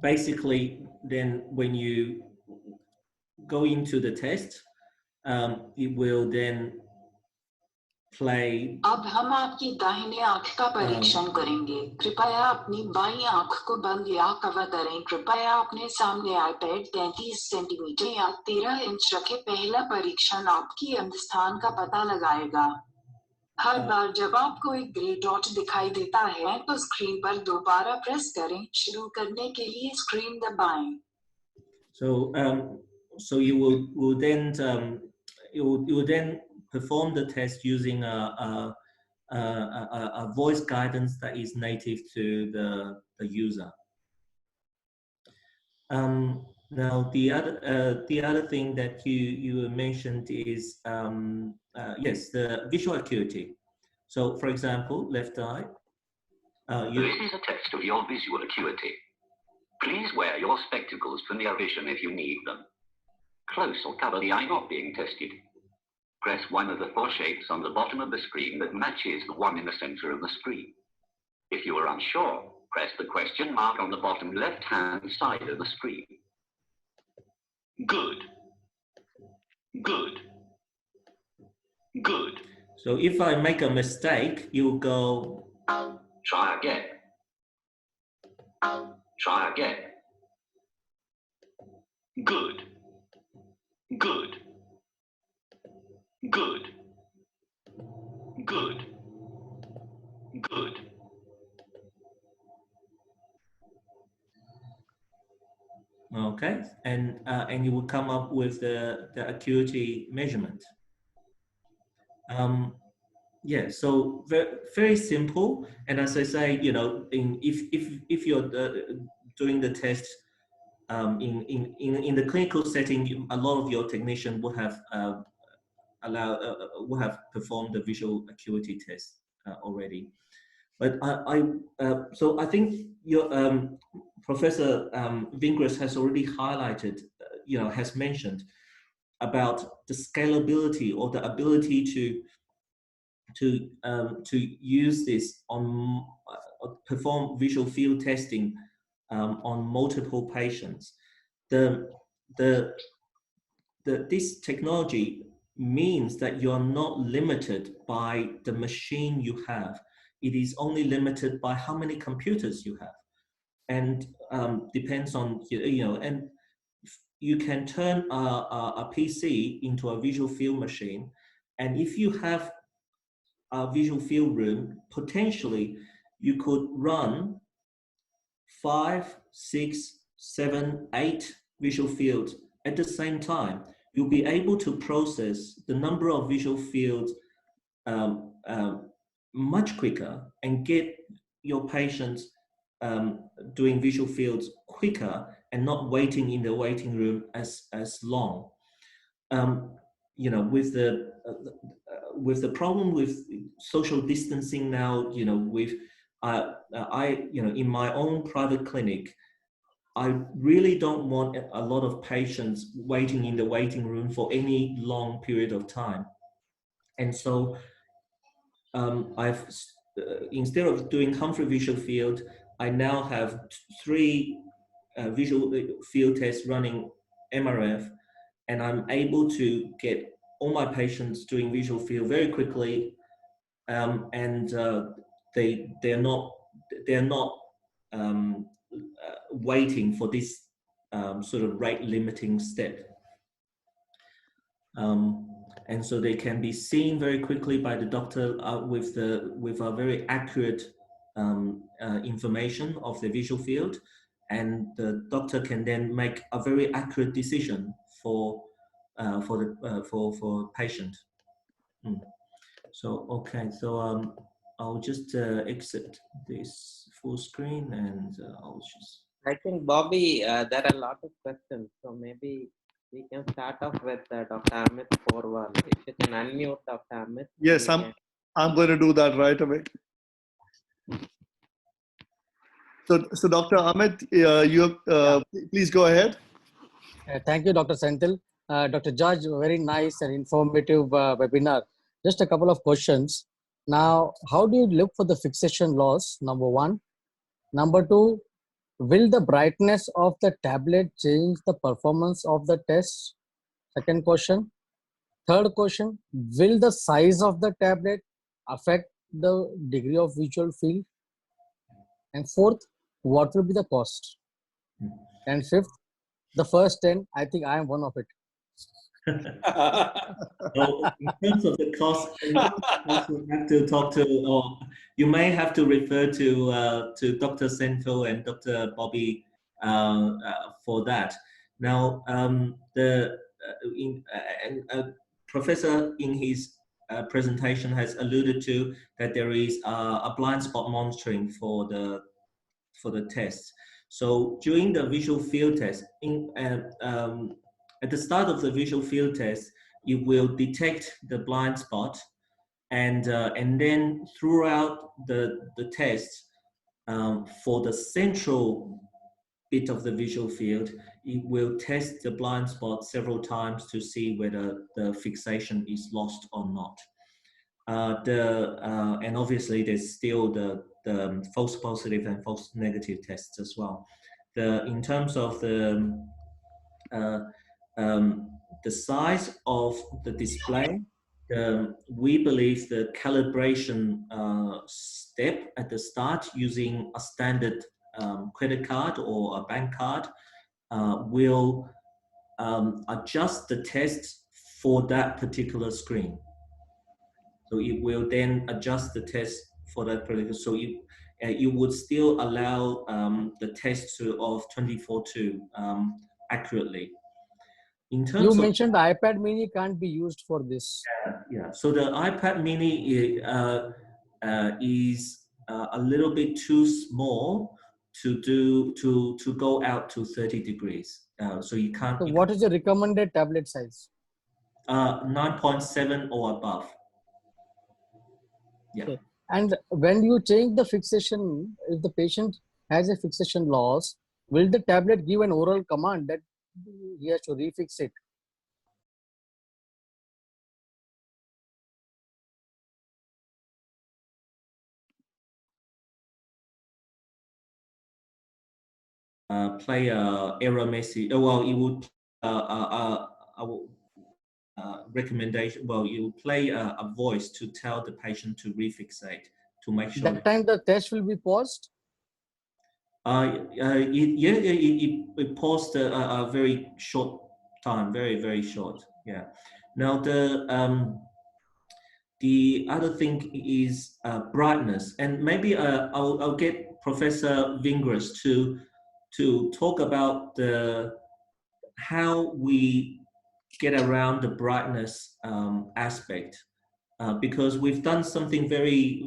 basically then when you go into the test, it will then play. अब हम आपकी दाहिने आंख का परीक्षण करेंगे। कृपया अपनी बाईं आंख को बंद या कवर करें। कृपया अपने सामने आईपैड 33 सेंटीमीटर या 13 इंच रखें। पहला परीक्षण आपकी अंध स्थान का पता लगाएगा। हर बार जब आपको एक ग्रे डॉट दिखाई देता है तो स्क्रीन पर दोबारा प्रेस करें। शुरू करने के लिए स्क्रीन दबाएं। So you will then you will then perform the test using a voice guidance that is native to the user. Now the other thing that you mentioned is yes, the visual acuity. So for example, left eye. This is a test of your visual acuity. Please wear your spectacles for near vision if you need them. Close or cover the eye not being tested. Press one of the 4 shapes on the bottom of the screen that matches the one in the center of the screen. If you are unsure, press the question mark on the bottom left-hand side of the screen. Good. Good. Good. So if I make a mistake, you go. Try again. Try again. Good. Good. Good. Good. Good. Okay, and you will come up with the acuity measurement. Yeah, so very simple. And as I say, you know, if you're doing the test in the clinical setting, a lot of your technician would have would have performed the visual acuity test already. But so I think your Professor Vingras has already highlighted, you know, has mentioned about the scalability or the ability to use this on perform visual field testing on multiple patients. This technology means that you are not limited by the machine you have. It is only limited by how many computers you have, and depends on, you know, and you can turn a PC into a visual field machine, and if you have a visual field room, potentially you could run 5, 6, 7, 8 visual fields at the same time, you'll be able to process the number of visual fields much quicker and get your patients doing visual fields quicker and not waiting in the waiting room as long. You know, with the problem with social distancing now, you know, with you know, in my own private clinic, I really don't want a lot of patients waiting in the waiting room for any long period of time. And so I've instead of doing Humphrey visual field, I now have 3 visual field tests running MRF, and I'm able to get all my patients doing visual field very quickly, and they're not waiting for this sort of rate limiting step. And so they can be seen very quickly by the doctor with a very accurate information of the visual field, and the doctor can then make a very accurate decision for patient. So okay, so I'll just exit this full screen, and I'll just. I think, Bobby, there are a lot of questions, so maybe we can start off with Dr. Amit Porwal. If you can unmute Dr. Amit. Yes, I'm going to do that right away. So Dr. Amit, please go ahead. Thank you, Dr. Senthil. Dr. George, very nice and informative webinar. Just a couple of questions. Now, how do you look for the fixation loss? Number 1. Number 2, will the brightness of the tablet change the performance of the test? Second question. Third question, will the size of the tablet affect the degree of visual field? And fourth, what will be the cost? And fifth, the first 10, I think I am one of it. So in terms of the cost, you have to talk to, or you may have to refer to Dr. Senthil and Dr. Bobby for that. Now, Professor in his presentation has alluded to that there is a blind spot monitoring for the test. So during the visual field test, at the start of the visual field test, you will detect the blind spot, and then throughout the test, for the central bit of the visual field, it will test the blind spot several times to see whether the fixation is lost or not. And obviously there's still the false positive and false negative tests as well. In terms of the size of the display, we believe the calibration step at the start using a standard credit card or a bank card will adjust the test for that particular screen. So it will then adjust the test for that particular. So you would still allow the test of 24/2 accurately. In terms you mentioned the iPad mini can't be used for this. Yeah. So the iPad mini is a little bit too small to go out to 30 degrees. So you can't. So what is the recommended tablet size? 9.7 or above. Yeah. Okay. And when you change the fixation, if the patient has a fixation loss, will the tablet give an oral command that he has to refix it? Play a error message. Well, it would recommendation. Well, you play a voice to tell the patient to refixate to make sure. That time the test will be paused. It paused a very short time, very short. Yeah. Now the other thing is brightness, and maybe I'll get Professor Vingras to talk about how we get around the brightness aspect, because we've done something very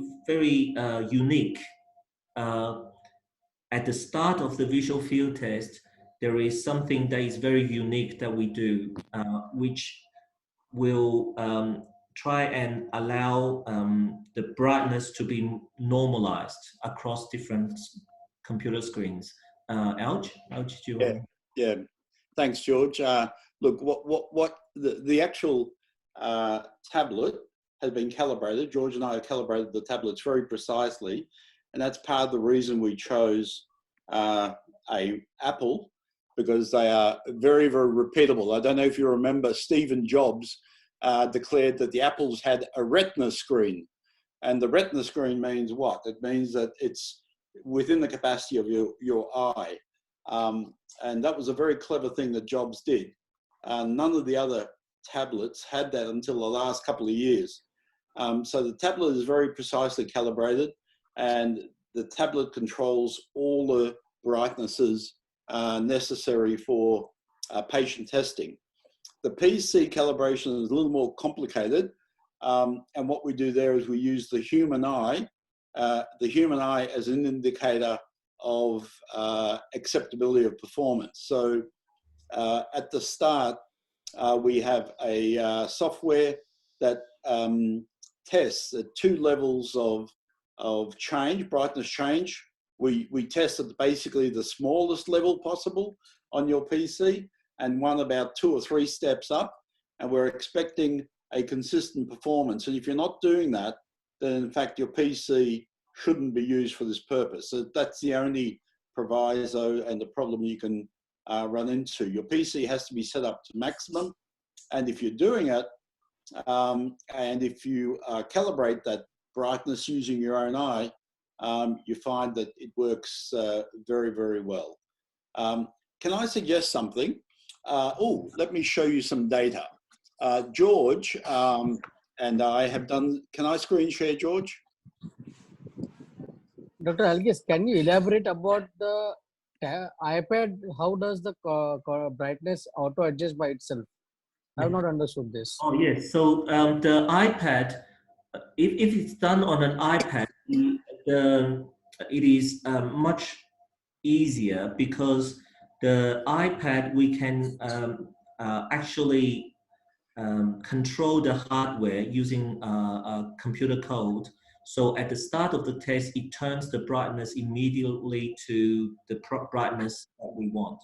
unique. At the start of the visual field test, there is something that is very unique that we do, which will try and allow the brightness to be normalized across different computer screens. Alj, do you want to? Yeah, thanks, George. Look, what the actual tablet has been calibrated. George and I have calibrated the tablets very precisely, and that's part of the reason we chose Apple, because they are very repeatable. I don't know if you remember, Stephen Jobs declared that the Apples had a retina screen, and the retina screen means what? It means that it's within the capacity of your eye. And that was a very clever thing that Jobs did. None of the other tablets had that until the last couple of years. So the tablet is very precisely calibrated, and the tablet controls all the brightnesses necessary for patient testing. The PC calibration is a little more complicated, and what we do there is we use the human eye as an indicator of acceptability of performance. So at the start, we have a software that tests at 2 levels of change, brightness change. We test at basically the smallest level possible on your PC, and one about 2 or 3 steps up, and we're expecting a consistent performance. And if you're not doing that, then in fact your PC shouldn't be used for this purpose. So that's the only proviso and the problem you can run into. Your PC has to be set up to maximum, and if you're doing it, and if you calibrate that brightness using your own eye, you find that it works very well. Can I suggest something? Let me show you some data. George and I have done, can I screen share, George? Dr. Algis, can you elaborate about the iPad? How does the brightness auto adjust by itself? I have not understood this. Oh yes, so the iPad, if it's done on an iPad, it is much easier, because the iPad, we can actually control the hardware using a computer code. So at the start of the test, it turns the brightness immediately to the brightness that we want.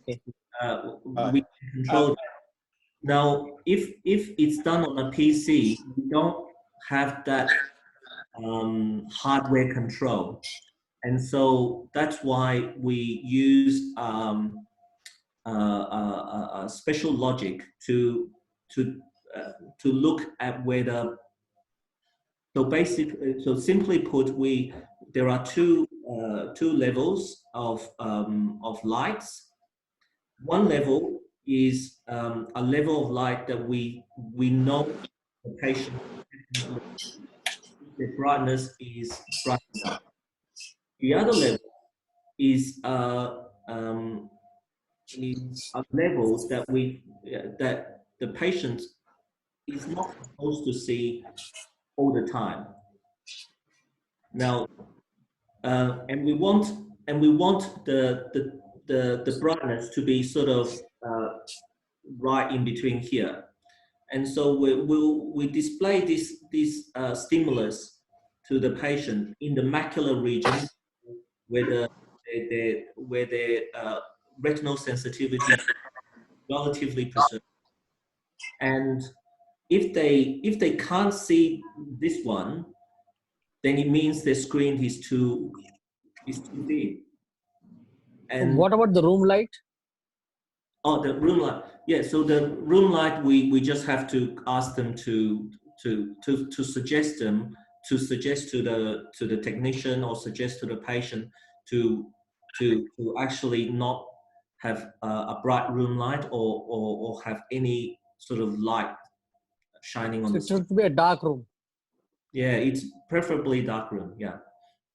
Okay. We can control that. Now, if it's done on a PC, we don't have that hardware control, and so that's why we use a special logic to look at whether. So basically, so simply put, there are two levels of lights. One level is a level of light that we know the patient, the brightness is bright enough. The other level is a level that the patient is not supposed to see all the time. Now, and we want the brightness to be sort of right in between here, and so we display this stimulus to the patient in the macular region, where the retinal sensitivity is relatively preserved. And if they can't see this one, then it means the screen is too big. And what about the room light? Oh, the room light. Yeah, so the room light, we just have to ask them to suggest to the technician, or suggest to the patient to actually not have a bright room light, or have any sort of light shining on So the it screen. should be a dark room. Yeah, it's preferably dark room. Yeah.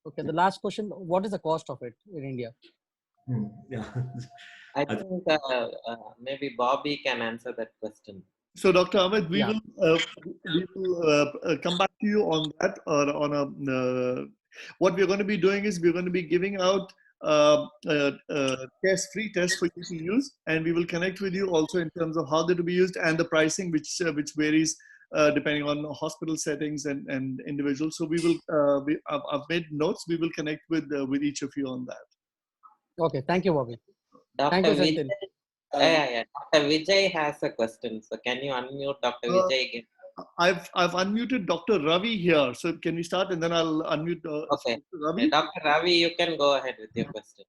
Okay, the last question, what is the cost of it in India? Yeah. I think maybe Bobby can answer that question. So, Dr. Ahmed, we Yeah. will come back to you on that. Or on a what we're going to be doing is we're going to be giving out free tests for you to use, and we will connect with you also in terms of how they're to be used and the pricing, which varies depending on hospital settings and individuals. So we will. I've made notes. We will connect with each of you on that. Okay, thank you, Bobby. Thank Dr. you, Vijay, Senthil. Dr. Vijay has a question. So can you unmute Dr. Vijay again? I've unmuted Dr. Ravi here. So can we start and then I'll unmute Okay. Dr. Ravi? Dr. Ravi, you can go ahead with your question.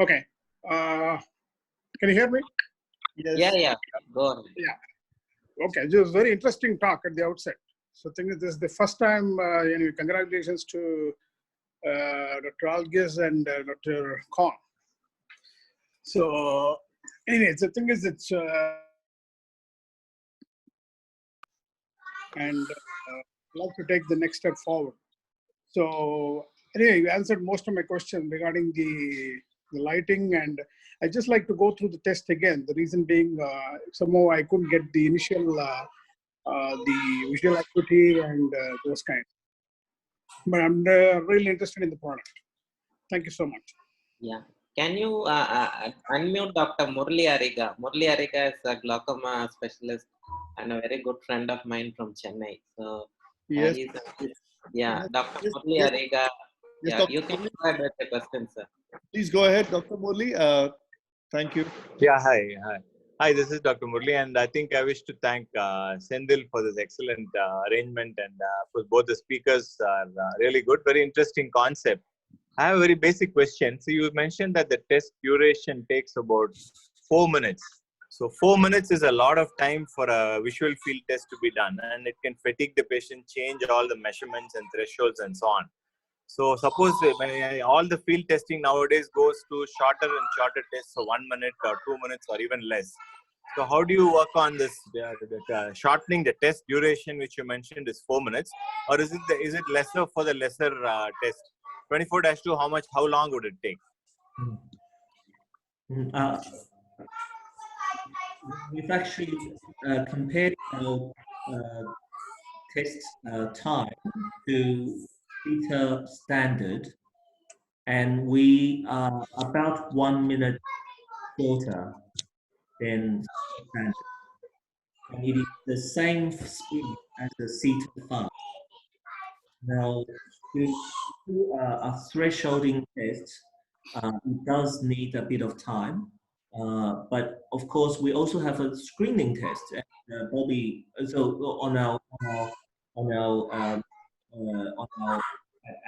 Okay. Can you hear me? Yes. Yeah, go ahead. Yeah. Okay. This was very interesting talk at the outset. So I think this is the first time, congratulations to Dr. Algis and Dr. Kong. So anyways, the thing is, it's and I'd like to take the next step forward. So anyway, you answered most of my question regarding the lighting, and I just like to go through the test again. The reason being, somehow I couldn't get the initial the visual acuity and those kinds. But I'm really interested in the product. Thank you so much. Yeah. Can you unmute Dr. Murli Ariga? Murli Ariga is a glaucoma specialist and a very good friend of mine from Chennai. So Yes. yeah, Dr. Yes, Murli yes. Ariga. Yes, Yeah, Dr. you can Murli. go ahead with the question, sir. Please go ahead, Dr. Murli. Thank you. Yeah, hi. Hi, this is Dr. Murli, and I think I wish to thank Senthil for this excellent arrangement, and for both the speakers are really good, very interesting concept. I have a very basic question. So you mentioned that the test duration takes about 4 minutes. So 4 minutes is a lot of time for a visual field test to be done, and it can fatigue the patient, change all the measurements and thresholds and so on. So suppose all the field testing nowadays goes to shorter and shorter tests, so 1 minute or 2 minutes or even less. So how do you work on this shortening the test duration, which you mentioned is 4 minutes, or is it lesser for the lesser test? 24-2, how long would it take? We've actually compared our test time to beta standard, and we are about 1 minute shorter than standard. And it is the same speed as the CETA5. Now, to do a thresholding test, it does need a bit of time. But of course, we also have a screening test. And, Bobby, so on our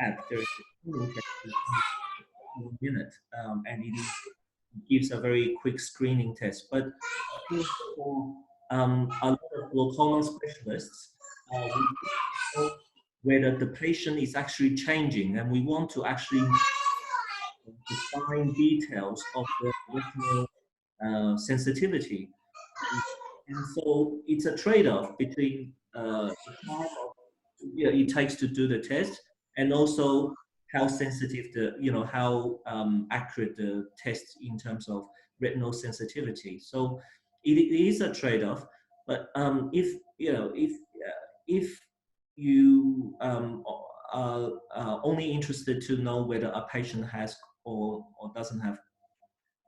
app, there is a screening test in a minute, and it gives a very quick screening test. But for a lot of glaucoma specialists, we know whether the patient is actually changing, and we want to actually define details of the retinal sensitivity. And so it's a trade-off between the time it takes to do the test, and also how sensitive how accurate the test in terms of retinal sensitivity. So it is a trade-off. But if you are only interested to know whether a patient has or doesn't have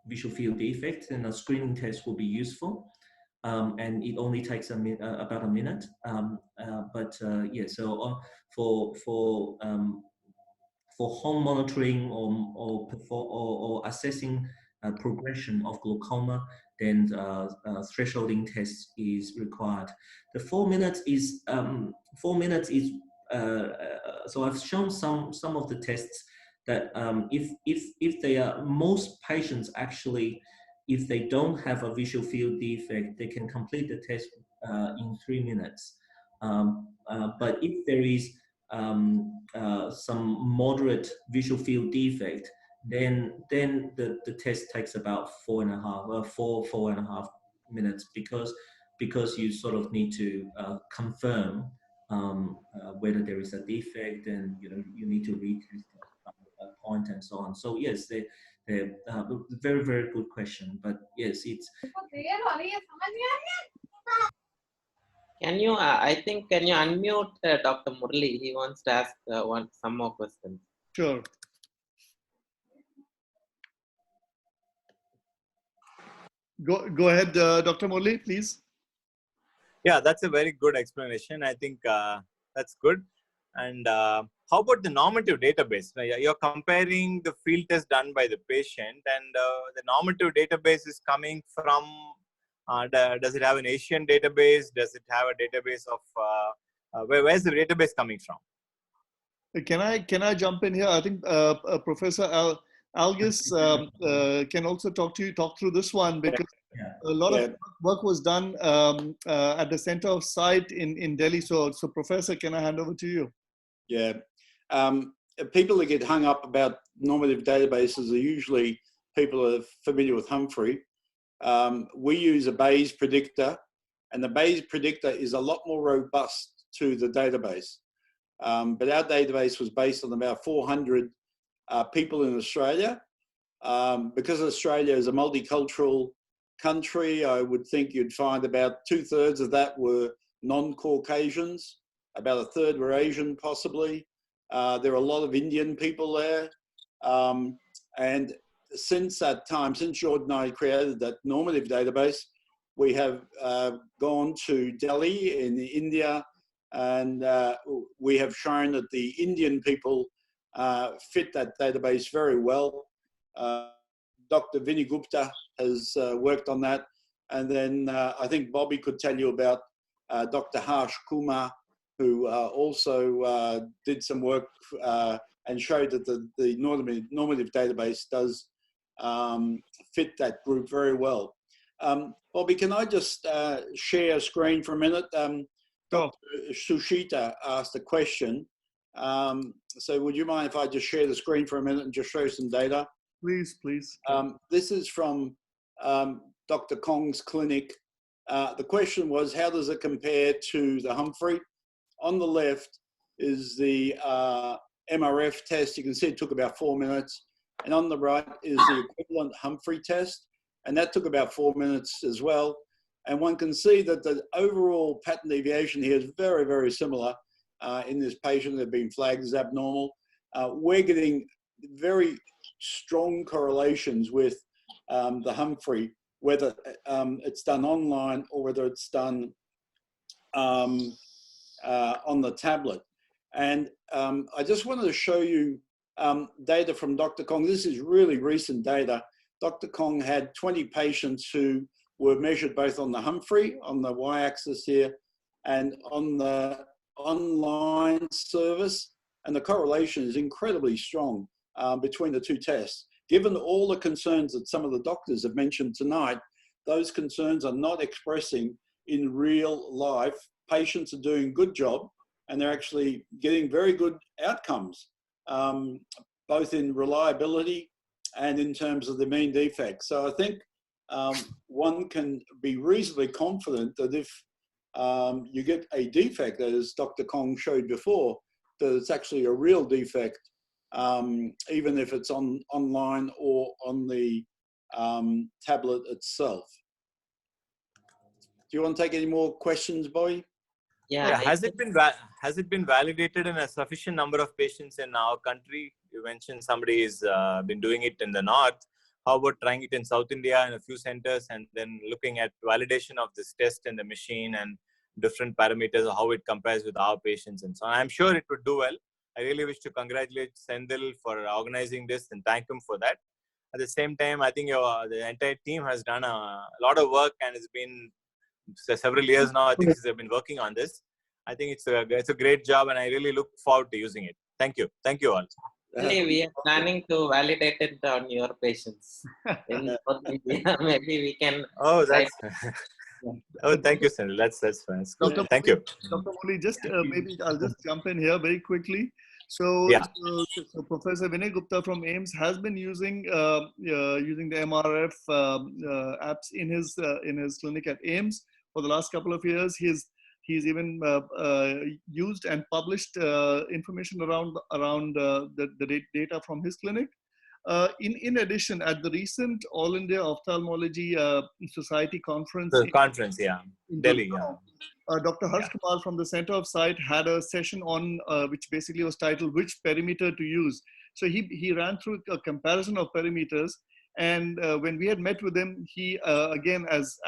visual field defects, then a screening test will be useful. And it only takes about a minute. Yeah, so for home monitoring or assessing progression of glaucoma, then thresholding test is required. The 4 minutes is so I've shown some of the tests that if they are, most patients actually, if they don't have a visual field defect, they can complete the test in 3 minutes. But if there is some moderate visual field defect, then the test takes about 4.5 minutes, because you sort of need to confirm whether there is a defect, and you need to retest a point and so on. So yes, they're very, very good question. But yes, it's. Can you, I think, can you unmute Dr. Murli? He wants to ask some more questions. Sure. Go ahead, Dr. Murli, please. Yeah, that's a very good explanation. I think that's good. And how about the normative database? Now, you're comparing the field test done by the patient, and the normative database is coming from, does it have an Asian database? Does it have a database of, where's the database coming from? Can I jump in here? I think Professor Algis can also talk through this one, because a lot of work was done at the center of site in Delhi. So Professor, can I hand over to you? Yeah. People that get hung up about normative databases are usually people who are familiar with Humphrey. We use a Bayes predictor, and the Bayes predictor is a lot more robust to the database. But our database was based on about 400 people in Australia. Because Australia is a multicultural country, I would think you'd find about 2/3 of that were non-Caucasians, about 1/3 were Asian possibly. There are a lot of Indian people there. And since that time, since Jordan and I created that normative database, we have gone to Delhi in India, and we have shown that the Indian people fit that database very well. Dr. Vinny Gupta has worked on that. And then I think Bobby could tell you about Dr. Harsh Kumar, who also did some work and showed that the normative database does fit that group very well. Bobby, can I just share a screen for a minute? Dr. Sushita asked a question. So would you mind if I just share the screen for a minute and just show some data? Please, please. This is from Dr. Kong's clinic. The question was, how does it compare to the Humphrey? On the left is the MRF test. You can see it took about 4 minutes. And on the right is the equivalent Humphrey test. And that took about 4 minutes as well. And one can see that the overall pattern deviation here is very, very similar in this patient that have been flagged as abnormal. We're getting very strong correlations with the Humphrey, whether it's done online or whether it's done on the tablet. And I just wanted to show you data from Dr. Kong. This is really recent data. Dr. Kong had 20 patients who were measured both on the Humphrey, on the y-axis here, and on the online service. And the correlation is incredibly strong between the two tests. Given all the concerns that some of the doctors have mentioned tonight, those concerns are not expressing in real life. Patients are doing a good job, and they're actually getting very good outcomes, both in reliability and in terms of the mean defect. So I think one can be reasonably confident that if you get a defect, as Dr. Kong showed before, that it's actually a real defect, even if it's online or on the tablet itself. Do you want to take any more questions, Bobby? Yeah. Has it been validated in a sufficient number of patients in our country? You mentioned somebody has been doing it in the north. How about trying it in South India in a few centers, and then looking at validation of this test in the machine and different parameters of how it compares with our patients and so on? I'm sure it would do well. I really wish to congratulate Sendil for organizing this and thank him for that. At the same time, I think the entire team has done a lot of work, and it's been several years now. I think they've been working on this. I think it's a great job, and I really look forward to using it. Thank you. Thank you all. We are planning to validate it on your patients. Maybe we can. Oh, that's. Oh, thank you, Sendil. That's fine. Thank you. Dr. Murli, just maybe I'll just jump in here very quickly. So, Yeah. so Professor Vinay Gupta from AIMS has been using using the MRF apps in his clinic at AIMS for the last couple of years. He's even used and published information around the data from his clinic. In addition, at the recent All India Ophthalmology Society conference, The conference, yeah, in Delhi, Gurgaon, yeah. Dr. Harsh Kumar from the Center of Sight had a session on which basically was titled "Which Perimeter to Use." So he ran through a comparison of perimeters, and when we had met with him, he again, as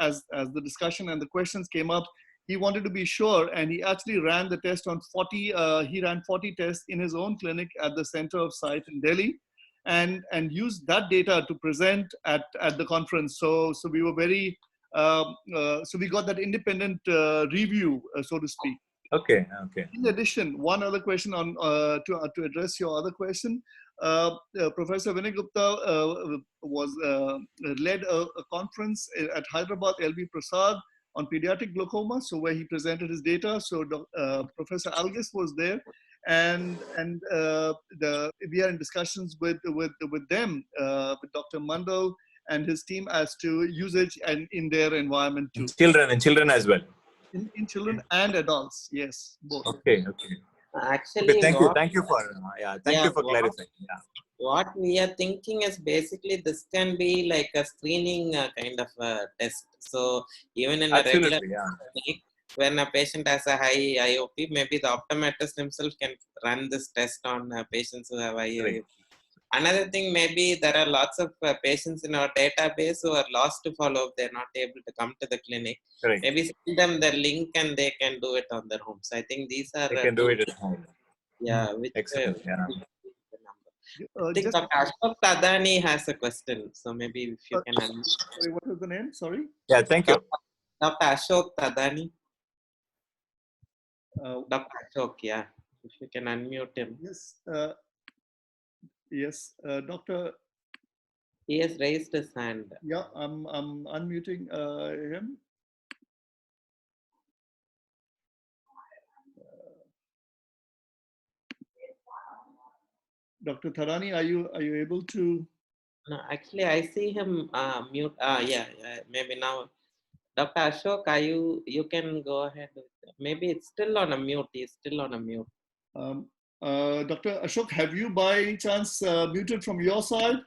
the discussion and the questions came up, he wanted to be sure, and he actually ran the test on 40. He ran 40 tests in his own clinic at the Center of Sight in Delhi, and used that data to present at the conference. So we were very so we got that independent review, so to speak. Okay. In addition, one other question on to address your other question. Professor Vinay Gupta led a conference at Hyderabad LV Prasad on pediatric glaucoma, so where he presented his data. So Professor Algis was there, and we are in discussions with them, with Dr. Mandal and his team as to usage and in their environment too. Children as well. In children and adults, yes, both. Okay. Actually, Thank you for clarifying. Yeah. What we are thinking is basically this can be like a screening kind of test. So even in a regular clinic, when a patient has a high IOP, maybe the optometrist himself can run this test on patients who have high IOP. Another thing, maybe there are lots of patients in our database who are lost to follow-up. They're not able to come to the clinic. Correct. Maybe send them the link and they can do it on their home. So I think these are... They can do it at home. Yeah. Excellent. I think Dr. Ashok Tadani has a question. So maybe if you can... Sorry, what was the name? Sorry? Yeah, thank you. Dr. Ashok Tadani. Dr. Ashok, yeah. If you can unmute him. Yes. Yes, Doctor. He has raised his hand. Yeah, I'm unmuting him. Dr. Tharani, are you able to? No, actually, I see him mute. Yeah, maybe now. Dr. Ashok, you can go ahead. Maybe it's still on a mute. He's still on a mute. Dr. Ashok, have you by chance muted from your side?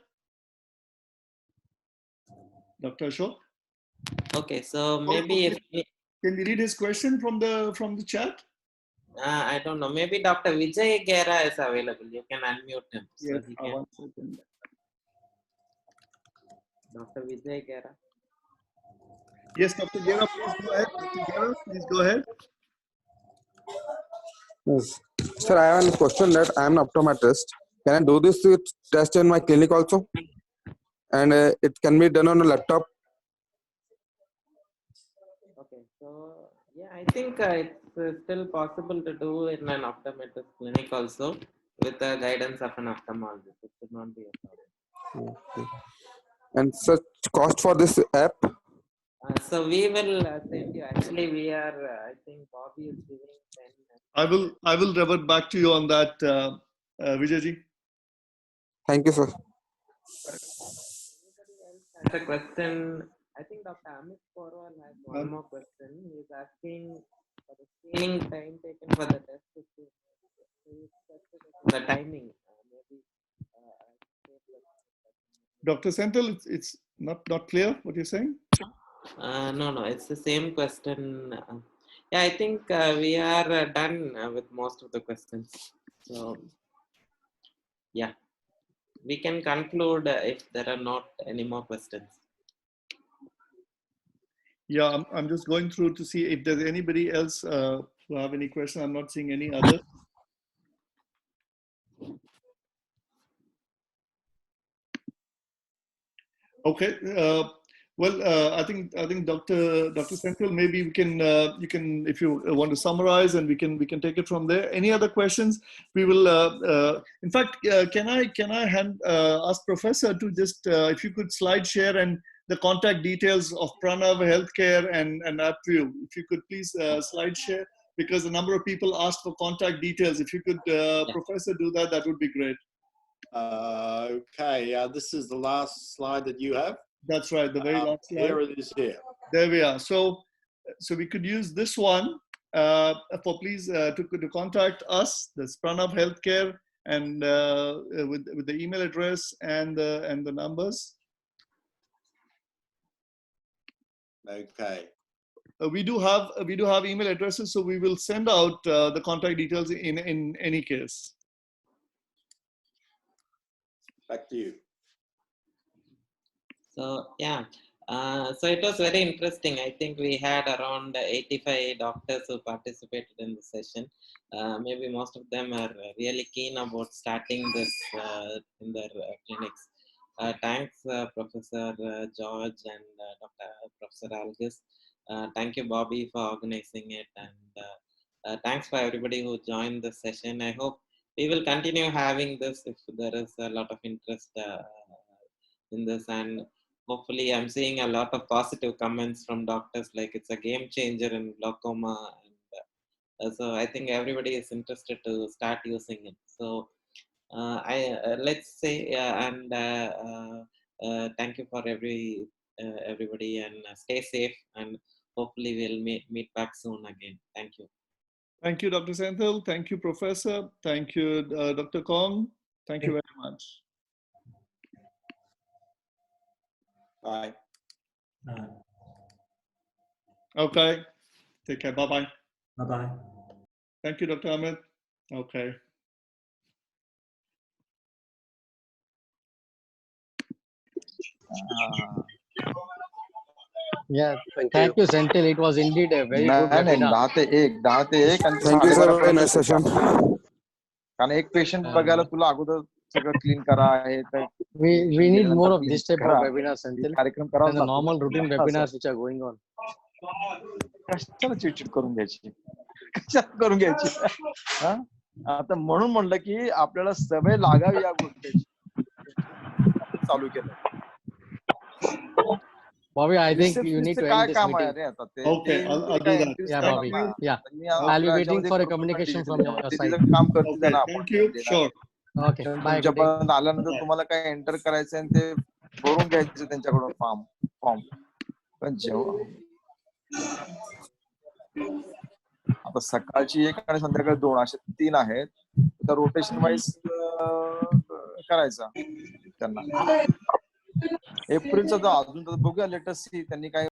Dr. Ashok? Okay, so maybe if can we read his question from the chat? I don't know. Maybe Dr. Vijay Gera is available. You can unmute him. So yes, he can. 1 second. Dr. Vijay Gera. Yes, Dr. Gera, please go ahead. Dr. Gera, please go ahead. Yes. Sir, I have a question that I am an optometrist. Can I do this test in my clinic also? And it can be done on a laptop? Okay, so yeah, I think it's still possible to do in an optometrist clinic also with the guidance of an ophthalmologist. It should not be a problem. Okay. And such cost for this app? So we will send you. Actually, we are. I think Bobby is giving 10. I will revert back to you on that, Vijayji. Thank you, sir. Anybody else has a question? I think Dr. Amit Porwal has one more question. He is asking for the screening time taken for the test. The timing, maybe. Dr. Senthil, it's not clear what you're saying. No, it's the same question. Yeah, I think we are done with most of the questions. So, yeah, we can conclude if there are not any more questions. Yeah, I'm just going through to see if there's anybody else who have any question. I'm not seeing any other. Okay. Well, I think Dr. Senthil, maybe we can you can, if you want to summarize, and we can take it from there. Any other questions? We will. In fact, can I ask Professor to just if you could slide share and the contact details of Pranav Healthcare and AppView. If you could please slide share because a number of people asked for contact details. If you could, Professor, do that, that would be great. Okay, this is the last slide that you have. That's right, the very last slide. Here it is here. There we are. So we could use this one for please to contact us, the Pranav Healthcare, and with the email address and the numbers. Okay. We do have email addresses, so we will send out the contact details in any case. Back to you. So yeah, so it was very interesting. I think we had around 85 doctors who participated in the session. Maybe most of them are really keen about starting this in their clinics. Thanks, Professor George and Professor Algis. Thank you, Bobby, for organizing it, and thanks for everybody who joined the session. I hope we will continue having this if there is a lot of interest in this, and hopefully I'm seeing a lot of positive comments from doctors like it's a game changer in glaucoma, and so I think everybody is interested to start using it. So let's say and thank you for everybody, and stay safe, and hopefully we'll meet back soon again. Thank you. Thank you, Dr. Senthil. Thank you, Professor. Thank you, Dr. Kong. Thank you very much. Bye. Okay. Take care. Bye-bye. Bye-bye. Thank you, Dr. Amit. Okay. Yeah, thank you, Senthil. It was indeed a very good webinar. 10 ते 1 Thank you, sir. Very nice session. कारण एक patient बघायला तुला अगोदर सगळं clean करा हे we need more of this type of webinars, Senthil, कार्यक्रम than the normal routine webinars which are going on. कशाला चिडचिड करून घ्यायची, कशाला करून घ्यायची. आता म्हणून म्हणलं की आपल्याला सवय लागावी या गोष्टीची, चालू केलं. Bobby, I think you need to end this meeting. Okay, I'll do that. Yeah, Bobby. Yeah, I'll be waiting for a communication from your side. Okay, thank you. Sure. Okay, bye. तुमच्यापर्यंत आल्यानंतर तुम्हाला काय enter करायचं आणि ते भरून घ्यायचं त्यांच्याकडून फॉर्म. पण जेव्हा आता सकाळची 1 आणि संध्याकाळी 2 असे 3 आहेत, तर रोटेशन वाईज करायचा त्यांना. एप्रिलचा जो अजून बघूया लेटेस्ट त्यांनी काय